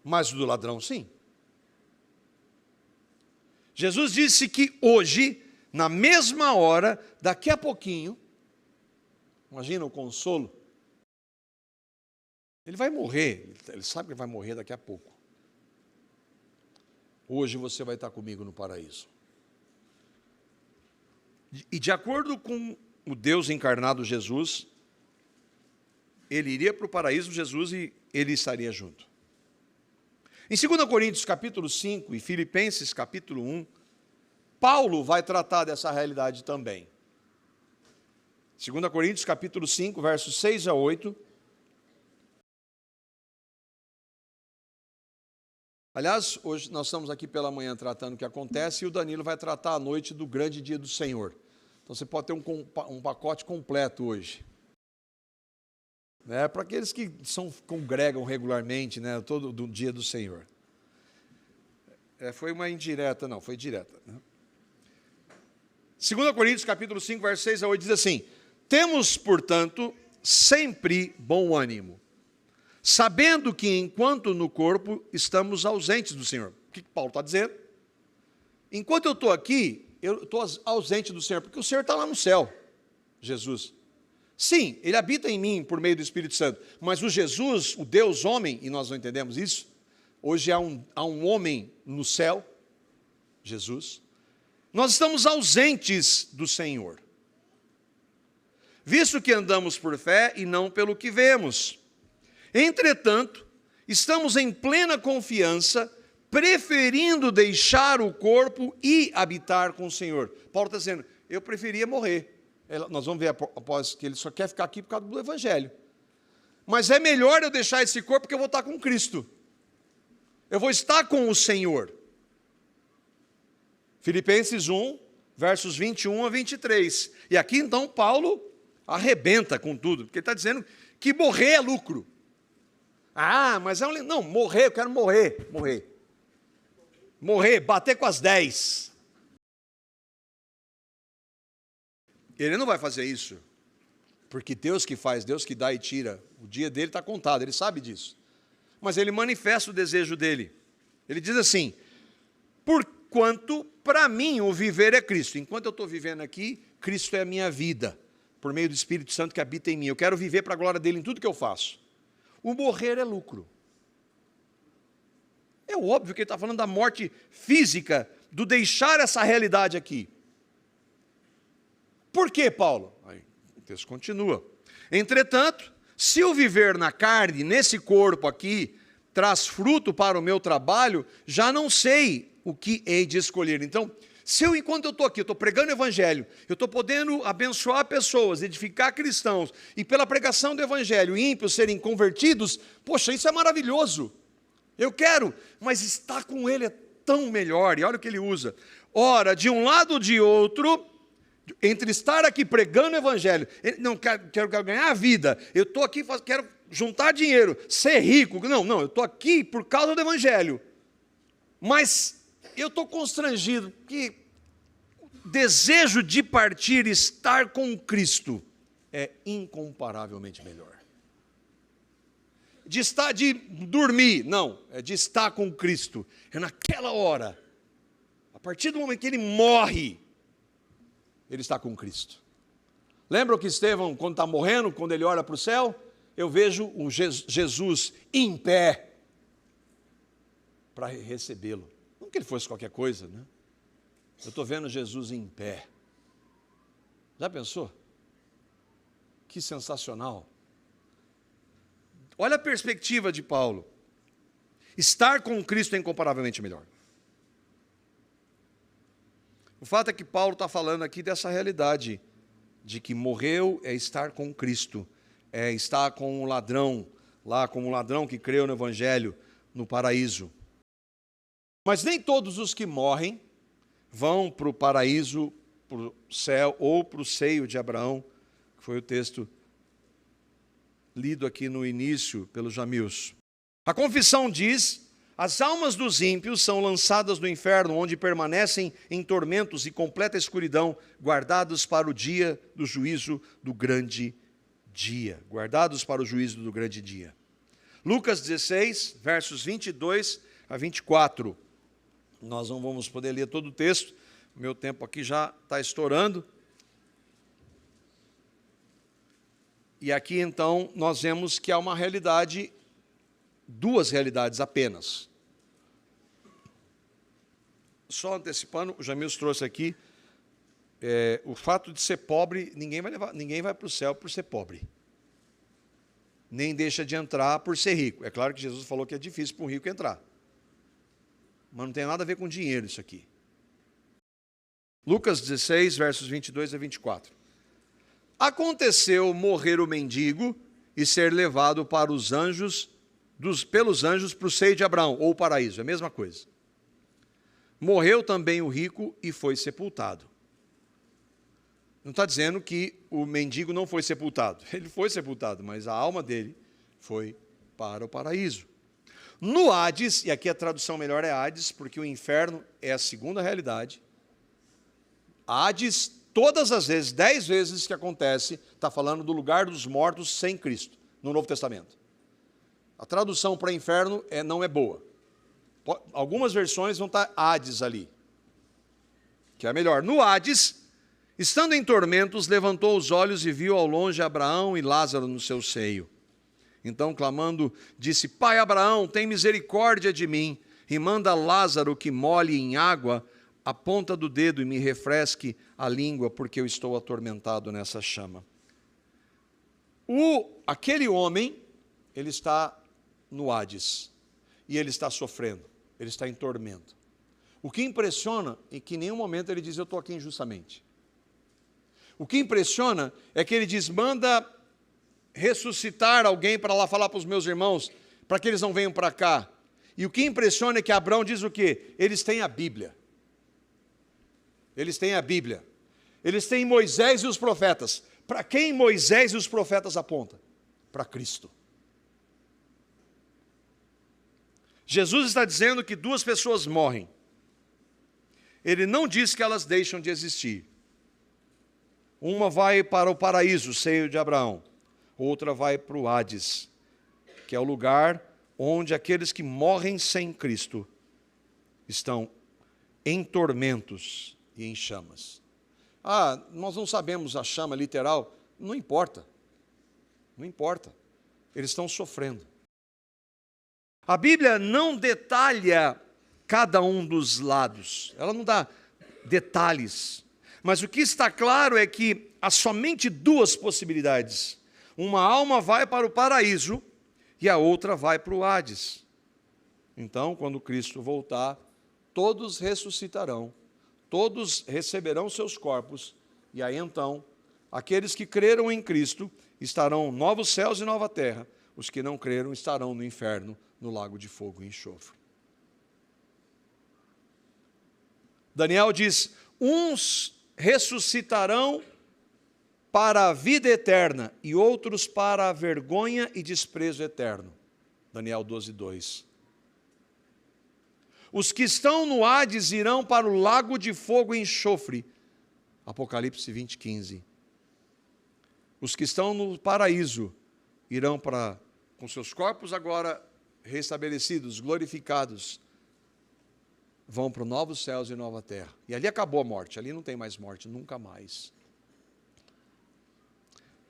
Mas o do ladrão, sim. Jesus disse que hoje, na mesma hora, daqui a pouquinho, imagina o consolo, ele vai morrer, ele sabe que vai morrer daqui a pouco. Hoje você vai estar comigo no paraíso. E de acordo com o Deus encarnado Jesus, ele iria para o paraíso, Jesus, e ele estaria junto. Em 2 Coríntios capítulo 5 e Filipenses capítulo 1, Paulo vai tratar dessa realidade também. 2 Coríntios capítulo 5, versos 6 a 8. Aliás, hoje nós estamos aqui pela manhã tratando o que acontece, e o Danilo vai tratar à noite do grande dia do Senhor. Então você pode ter um pacote completo hoje. Para aqueles que congregam regularmente, né, todo do dia do Senhor. Foi uma indireta, não, foi direta. Né? 2 Coríntios capítulo 5, versos 6 a 8 diz assim, Temos, portanto, sempre bom ânimo, sabendo que enquanto no corpo estamos ausentes do Senhor. O que Paulo está dizendo? Enquanto eu estou aqui, eu estou ausente do Senhor, porque o Senhor está lá no céu, Jesus. Sim, Ele habita em mim por meio do Espírito Santo, mas o Jesus, o Deus homem, e nós não entendemos isso, hoje há um homem no céu, Jesus, nós estamos ausentes do Senhor, visto que andamos por fé e não pelo que vemos. Entretanto, estamos em plena confiança, preferindo deixar o corpo e habitar com o Senhor. Paulo está dizendo, eu preferia morrer. Nós vamos ver após que ele só quer ficar aqui por causa do Evangelho. Mas é melhor eu deixar esse corpo porque eu vou estar com Cristo. Eu vou estar com o Senhor. Filipenses 1, versos 21 a 23. E aqui então Paulo arrebenta com tudo, porque ele está dizendo que morrer é lucro. Ah, mas não, morrer, eu quero morrer. Morrer, bater com as 10. Ele não vai fazer isso, porque Deus que faz, Deus que dá e tira, o dia dele está contado, ele sabe disso. Mas ele manifesta o desejo dele. Ele diz assim, porquanto para mim o viver é Cristo. Enquanto eu estou vivendo aqui, Cristo é a minha vida, por meio do Espírito Santo que habita em mim. Eu quero viver para a glória dele em tudo que eu faço. O morrer é lucro. É óbvio que ele está falando da morte física, do deixar essa realidade aqui. Por quê, Paulo? Aí, o texto continua. Entretanto, se eu viver na carne, nesse corpo aqui, traz fruto para o meu trabalho, já não sei o que hei de escolher. Então, se eu, enquanto eu estou aqui, eu estou pregando o Evangelho, eu estou podendo abençoar pessoas, edificar cristãos, e pela pregação do Evangelho, ímpios serem convertidos, poxa, isso é maravilhoso. Eu quero, mas estar com Ele é tão melhor. E olha o que ele usa. Ora, de um lado ou de outro, entre estar aqui pregando o Evangelho, não quero ganhar a vida, eu estou aqui, quero juntar dinheiro, ser rico. Não, eu estou aqui por causa do Evangelho. Mas eu estou constrangido, porque o desejo de partir, estar com Cristo, é incomparavelmente melhor. De dormir, não, é de estar com Cristo. É naquela hora, a partir do momento que ele morre, ele está com Cristo. Lembra que Estevão, quando está morrendo, quando ele olha para o céu, eu vejo um Jesus em pé para recebê-lo. Não que ele fosse qualquer coisa, né? Eu estou vendo Jesus em pé. Já pensou? Que sensacional. Olha a perspectiva de Paulo. Estar com Cristo é incomparavelmente melhor. O fato é que Paulo está falando aqui dessa realidade, de que morreu é estar com Cristo, é estar com o ladrão, lá como um ladrão que creu no Evangelho, no paraíso. Mas nem todos os que morrem vão para o paraíso, para o céu ou para o seio de Abraão, que foi o texto lido aqui no início pelo Jamils. A confissão diz, as almas dos ímpios são lançadas no inferno, onde permanecem em tormentos e completa escuridão, guardados para o dia do juízo do grande dia. Guardados para o juízo do grande dia. Lucas 16, versos 22 a 24. Nós não vamos poder ler todo o texto, o meu tempo aqui já está estourando. E aqui, então, nós vemos que há uma realidade, duas realidades apenas. Só antecipando, o Jamils trouxe aqui, o fato de ser pobre, ninguém vai para o céu por ser pobre. Nem deixa de entrar por ser rico. É claro que Jesus falou que é difícil para um rico entrar. Mas não tem nada a ver com dinheiro isso aqui. Lucas 16, versos 22 a 24. Aconteceu morrer o mendigo e ser levado para os anjos, pelos anjos para o seio de Abraão, ou o paraíso, é a mesma coisa. Morreu também o rico e foi sepultado. Não está dizendo que o mendigo não foi sepultado. Ele foi sepultado, mas a alma dele foi para o paraíso. No Hades, e aqui a tradução melhor é Hades, porque o inferno é a segunda realidade. Hades Todas as vezes, 10 vezes que acontece, está falando do lugar dos mortos sem Cristo, no Novo Testamento. A tradução para inferno não é boa. Algumas versões vão estar Hades ali, que é melhor. No Hades, estando em tormentos, levantou os olhos e viu ao longe Abraão e Lázaro no seu seio. Então, clamando, disse: Pai Abraão, tem misericórdia de mim, e manda Lázaro que molhe em água a ponta do dedo e me refresque a língua, porque eu estou atormentado nessa chama. Aquele homem, ele está no Hades, e ele está sofrendo, ele está em tormento. O que impressiona é que em nenhum momento ele diz: eu estou aqui injustamente. O que impressiona é que ele diz: manda ressuscitar alguém para lá falar para os meus irmãos, para que eles não venham para cá. E o que impressiona é que Abraão diz o quê? Eles têm a Bíblia. Eles têm a Bíblia. Eles têm Moisés e os profetas. Para quem Moisés e os profetas apontam? Para Cristo. Jesus está dizendo que 2 pessoas morrem. Ele não diz que elas deixam de existir. Uma vai para o paraíso, o seio de Abraão. Outra vai para o Hades, que é o lugar onde aqueles que morrem sem Cristo estão em tormentos e em chamas. Nós não sabemos a chama literal. Não importa. Não importa. Eles estão sofrendo. A Bíblia não detalha cada um dos lados. Ela não dá detalhes. Mas o que está claro é que há somente 2 possibilidades. Uma alma vai para o paraíso e a outra vai para o Hades. Então, quando Cristo voltar, todos ressuscitarão, todos receberão seus corpos, e aí então, aqueles que creram em Cristo estarão novos céus e nova terra, os que não creram estarão no inferno, no lago de fogo e enxofre. Daniel diz: uns ressuscitarão para a vida eterna, e outros para a vergonha e desprezo eterno. Daniel 12:2. Os que estão no Hades irão para o lago de fogo e enxofre. Apocalipse 20:15. Os que estão no paraíso irão com seus corpos agora restabelecidos, glorificados, vão para novos céus e nova terra. E ali acabou a morte, ali não tem mais morte, nunca mais.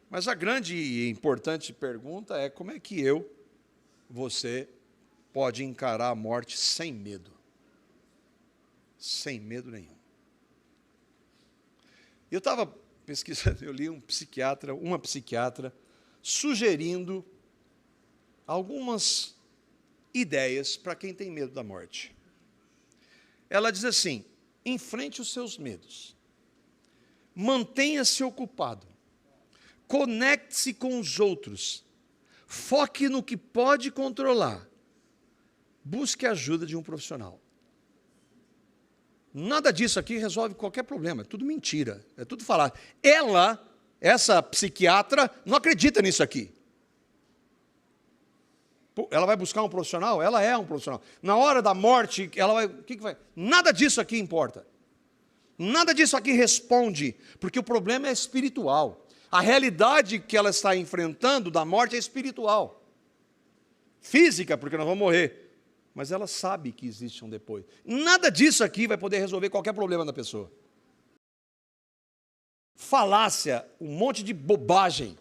Mas a grande e importante pergunta é: como é que você, pode encarar a morte sem medo? Sem medo nenhum. Eu estava pesquisando, eu li uma psiquiatra, sugerindo algumas ideias para quem tem medo da morte. Ela diz assim: enfrente os seus medos, mantenha-se ocupado, conecte-se com os outros, foque no que pode controlar, busque a ajuda de um profissional. Nada disso aqui resolve qualquer problema, é tudo mentira, é tudo falar. Essa psiquiatra, não acredita nisso aqui. Ela vai buscar um profissional? Ela é um profissional. Na hora da morte, ela vai... O que vai? Nada disso aqui importa. Nada disso aqui responde, porque o problema é espiritual. A realidade que ela está enfrentando da morte é espiritual. Física, porque nós vamos morrer. Mas ela sabe que existe um depois. Nada disso aqui vai poder resolver qualquer problema da pessoa. Falácia, um monte de bobagem,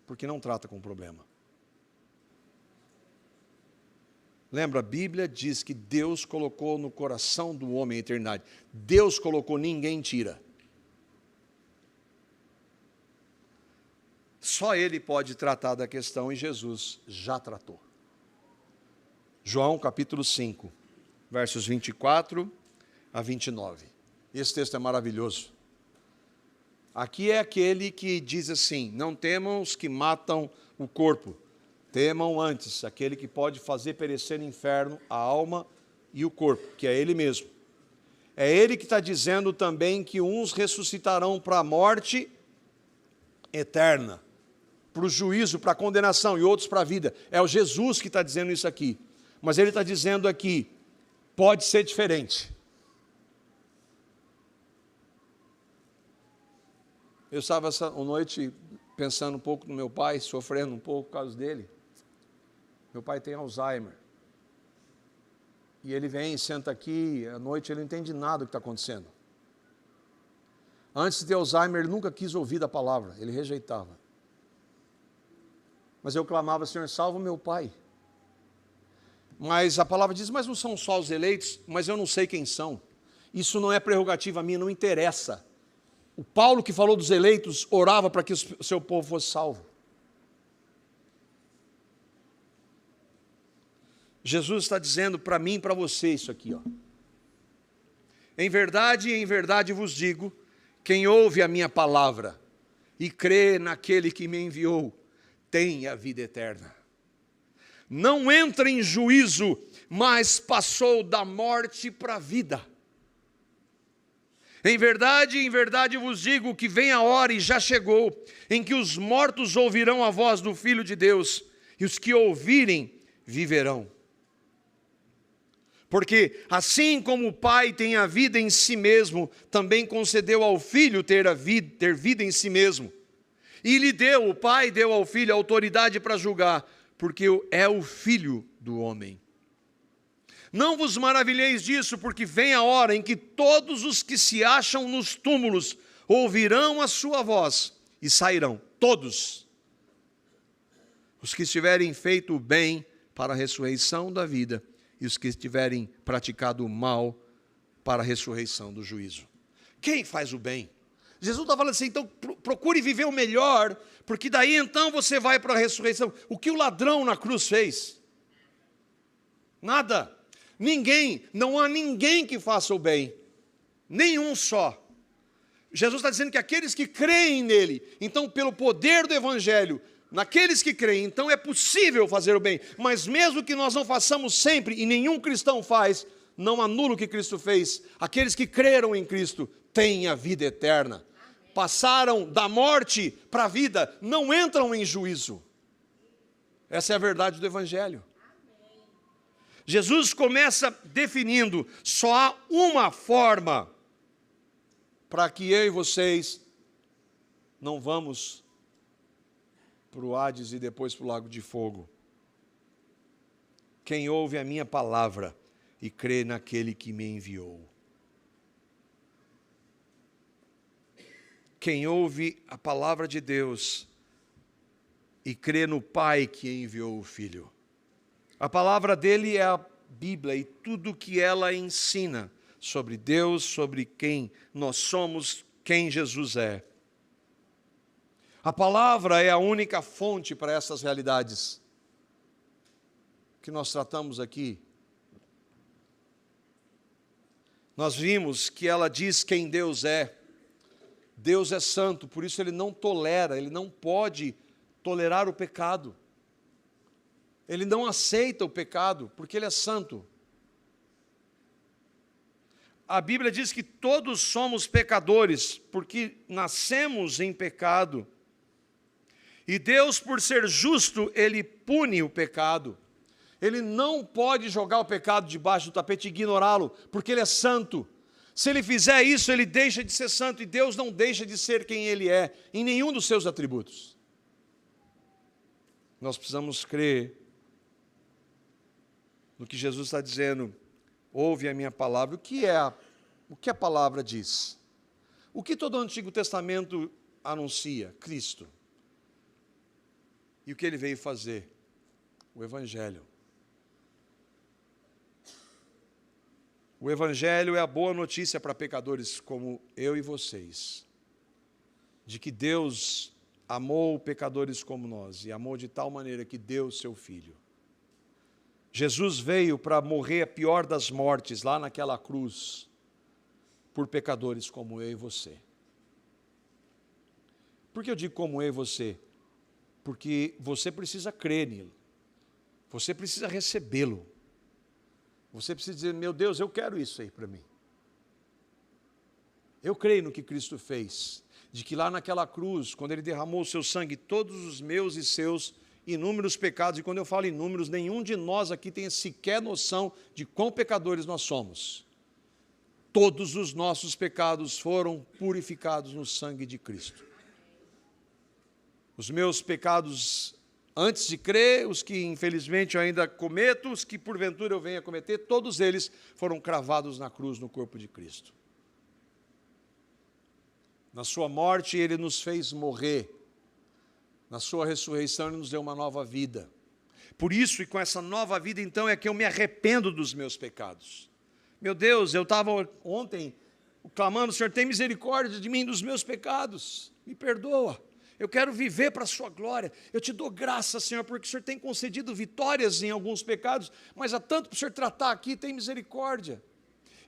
porque não trata com o problema. Lembra, a Bíblia diz que Deus colocou no coração do homem a eternidade. Deus colocou, ninguém tira. Só Ele pode tratar da questão e Jesus já tratou. João capítulo 5, versos 24 a 29. Esse texto é maravilhoso. Aqui é aquele que diz assim: não temam os que matam o corpo, temam antes aquele que pode fazer perecer no inferno a alma e o corpo, que é Ele mesmo. É Ele que está dizendo também que uns ressuscitarão para a morte eterna, para o juízo, para a condenação, e outros para a vida. É o Jesus que está dizendo isso aqui. Mas Ele está dizendo aqui, pode ser diferente. Eu estava essa noite pensando um pouco no meu pai, sofrendo um pouco por causa dele. Meu pai tem Alzheimer. E ele vem, senta aqui, à noite ele não entende nada do que está acontecendo. Antes de ter Alzheimer, ele nunca quis ouvir da palavra, ele rejeitava. Mas eu clamava, Senhor, salva meu pai. Mas a palavra diz, mas não são só os eleitos, mas eu não sei quem são. Isso não é prerrogativa minha, não interessa. O Paulo que falou dos eleitos, orava para que o seu povo fosse salvo. Jesus está dizendo para mim e para você isso aqui, ó. Em verdade vos digo, quem ouve a minha palavra e crê naquele que me enviou, tem a vida eterna. Não entra em juízo, mas passou da morte para a vida. Em verdade vos digo que vem a hora e já chegou, em que os mortos ouvirão a voz do Filho de Deus, e os que ouvirem viverão. Porque assim como o Pai tem a vida em si mesmo, também concedeu ao Filho ter vida em si mesmo. E o Pai deu ao Filho a autoridade para julgar, porque é o Filho do homem. Não vos maravilheis disso, porque vem a hora em que todos os que se acham nos túmulos ouvirão a sua voz e sairão, todos. Os que estiverem feito o bem para a ressurreição da vida, e os que tiverem praticado o mal para a ressurreição do juízo. Quem faz o bem? Jesus está falando assim, então procure viver o melhor, porque daí então você vai para a ressurreição. O que o ladrão na cruz fez? Nada. Não há ninguém que faça o bem. Nenhum só. Jesus está dizendo que aqueles que creem nele, então pelo poder do Evangelho, naqueles que creem, então é possível fazer o bem, mas mesmo que nós não façamos sempre, e nenhum cristão faz, não anula o que Cristo fez. Aqueles que creram em Cristo têm a vida eterna. Amém. Passaram da morte para a vida, não entram em juízo. Essa é a verdade do Evangelho. Amém. Jesus começa definindo, só há uma forma para que eu e vocês não vamos para o Hades e depois para o lago de fogo. Quem ouve a minha palavra e crê naquele que me enviou. Quem ouve a palavra de Deus e crê no Pai que enviou o Filho. A palavra dele é a Bíblia e tudo que ela ensina sobre Deus, sobre quem nós somos, quem Jesus é. A palavra é a única fonte para essas realidades que nós tratamos aqui. Nós vimos que ela diz quem Deus é. Deus é santo, por isso ele não tolera, ele não pode tolerar o pecado. Ele não aceita o pecado, porque ele é santo. A Bíblia diz que todos somos pecadores, porque nascemos em pecado. E Deus, por ser justo, ele pune o pecado. Ele não pode jogar o pecado debaixo do tapete e ignorá-lo, porque ele é santo. Se ele fizer isso, ele deixa de ser santo, e Deus não deixa de ser quem ele é, em nenhum dos seus atributos. Nós precisamos crer no que Jesus está dizendo. Ouve a minha palavra. O que a palavra diz? O que todo o Antigo Testamento anuncia? Cristo. E o que ele veio fazer? O Evangelho. O Evangelho é a boa notícia para pecadores como eu e vocês, de que Deus amou pecadores como nós, e amou de tal maneira que deu seu Filho. Jesus veio para morrer a pior das mortes, lá naquela cruz, por pecadores como eu e você. Por que eu digo como eu e você? Porque você precisa crer nele, você precisa recebê-lo, você precisa dizer, meu Deus, eu quero isso aí para mim. Eu creio no que Cristo fez, de que lá naquela cruz, quando ele derramou o seu sangue, todos os meus e seus inúmeros pecados, e quando eu falo inúmeros, nenhum de nós aqui tem sequer noção de quão pecadores nós somos. Todos os nossos pecados foram purificados no sangue de Cristo. Os meus pecados antes de crer, os que infelizmente eu ainda cometo, os que porventura eu venha a cometer, todos eles foram cravados na cruz, no corpo de Cristo. Na sua morte Ele nos fez morrer, na sua ressurreição Ele nos deu uma nova vida. Por isso, e com essa nova vida, então, é que eu me arrependo dos meus pecados. Meu Deus, eu estava ontem clamando, Senhor, tem misericórdia de mim, dos meus pecados, me perdoa. Eu quero viver para a sua glória. Eu te dou graça, Senhor, porque o Senhor tem concedido vitórias em alguns pecados, mas há tanto para o Senhor tratar aqui, tem misericórdia.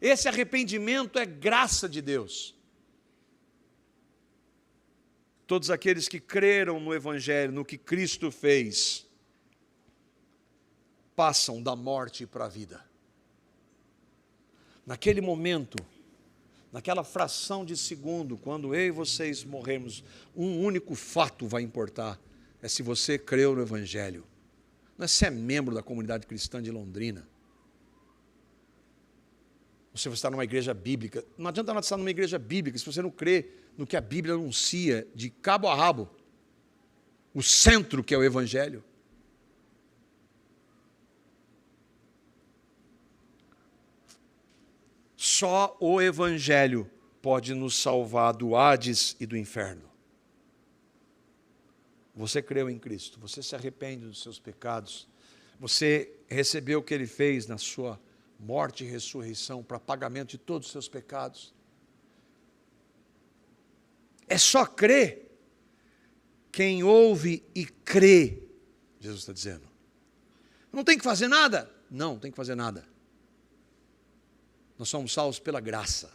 Esse arrependimento é graça de Deus. Todos aqueles que creram no Evangelho, no que Cristo fez, passam da morte para a vida. Naquele momento, naquela fração de segundo, quando eu e vocês morrermos, um único fato vai importar, é se você creu no Evangelho. Não é se é membro da comunidade cristã de Londrina. Ou se você está numa igreja bíblica. Não adianta nada estar numa igreja bíblica se você não crê no que a Bíblia anuncia de cabo a rabo. O centro que é o Evangelho. Só o Evangelho pode nos salvar do Hades e do inferno. Você creu em Cristo, você se arrepende dos seus pecados, você recebeu o que Ele fez na sua morte e ressurreição para pagamento de todos os seus pecados. É só crer. Quem ouve e crê, Jesus está dizendo. Não tem que fazer nada? Não tem que fazer nada. Nós somos salvos pela graça.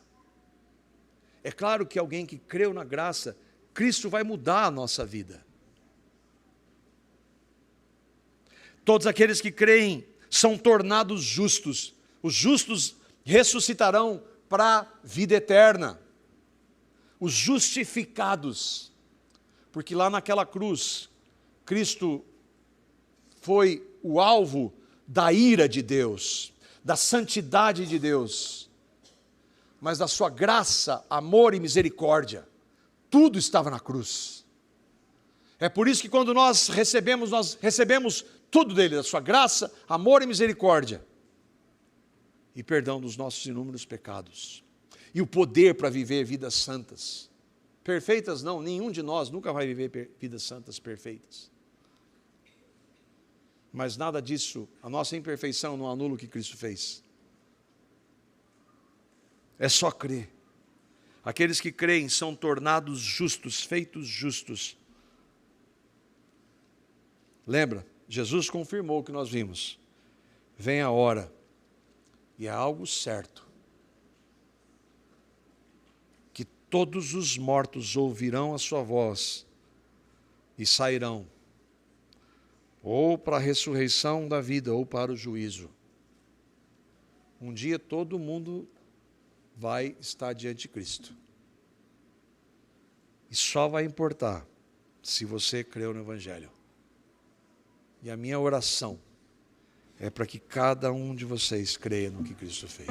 É claro que alguém que creu na graça, Cristo vai mudar a nossa vida. Todos aqueles que creem são tornados justos. Os justos ressuscitarão para a vida eterna. Os justificados. Porque lá naquela cruz, Cristo foi o alvo da ira de Deus, da santidade de Deus, mas da sua graça, amor e misericórdia. Tudo estava na cruz. É por isso que quando nós recebemos tudo dele, da sua graça, amor e misericórdia, e perdão dos nossos inúmeros pecados, e o poder para viver vidas santas. Perfeitas não, nenhum de nós nunca vai viver vidas santas perfeitas. Mas nada disso, a nossa imperfeição não anula o que Cristo fez. É só crer. Aqueles que creem são tornados justos, feitos justos. Lembra? Jesus confirmou o que nós vimos. Vem a hora, e é algo certo, que todos os mortos ouvirão a sua voz e sairão, ou para a ressurreição da vida, ou para o juízo. Um dia todo mundo vai estar diante de Cristo. E só vai importar se você creu no Evangelho. E a minha oração é para que cada um de vocês creia no que Cristo fez.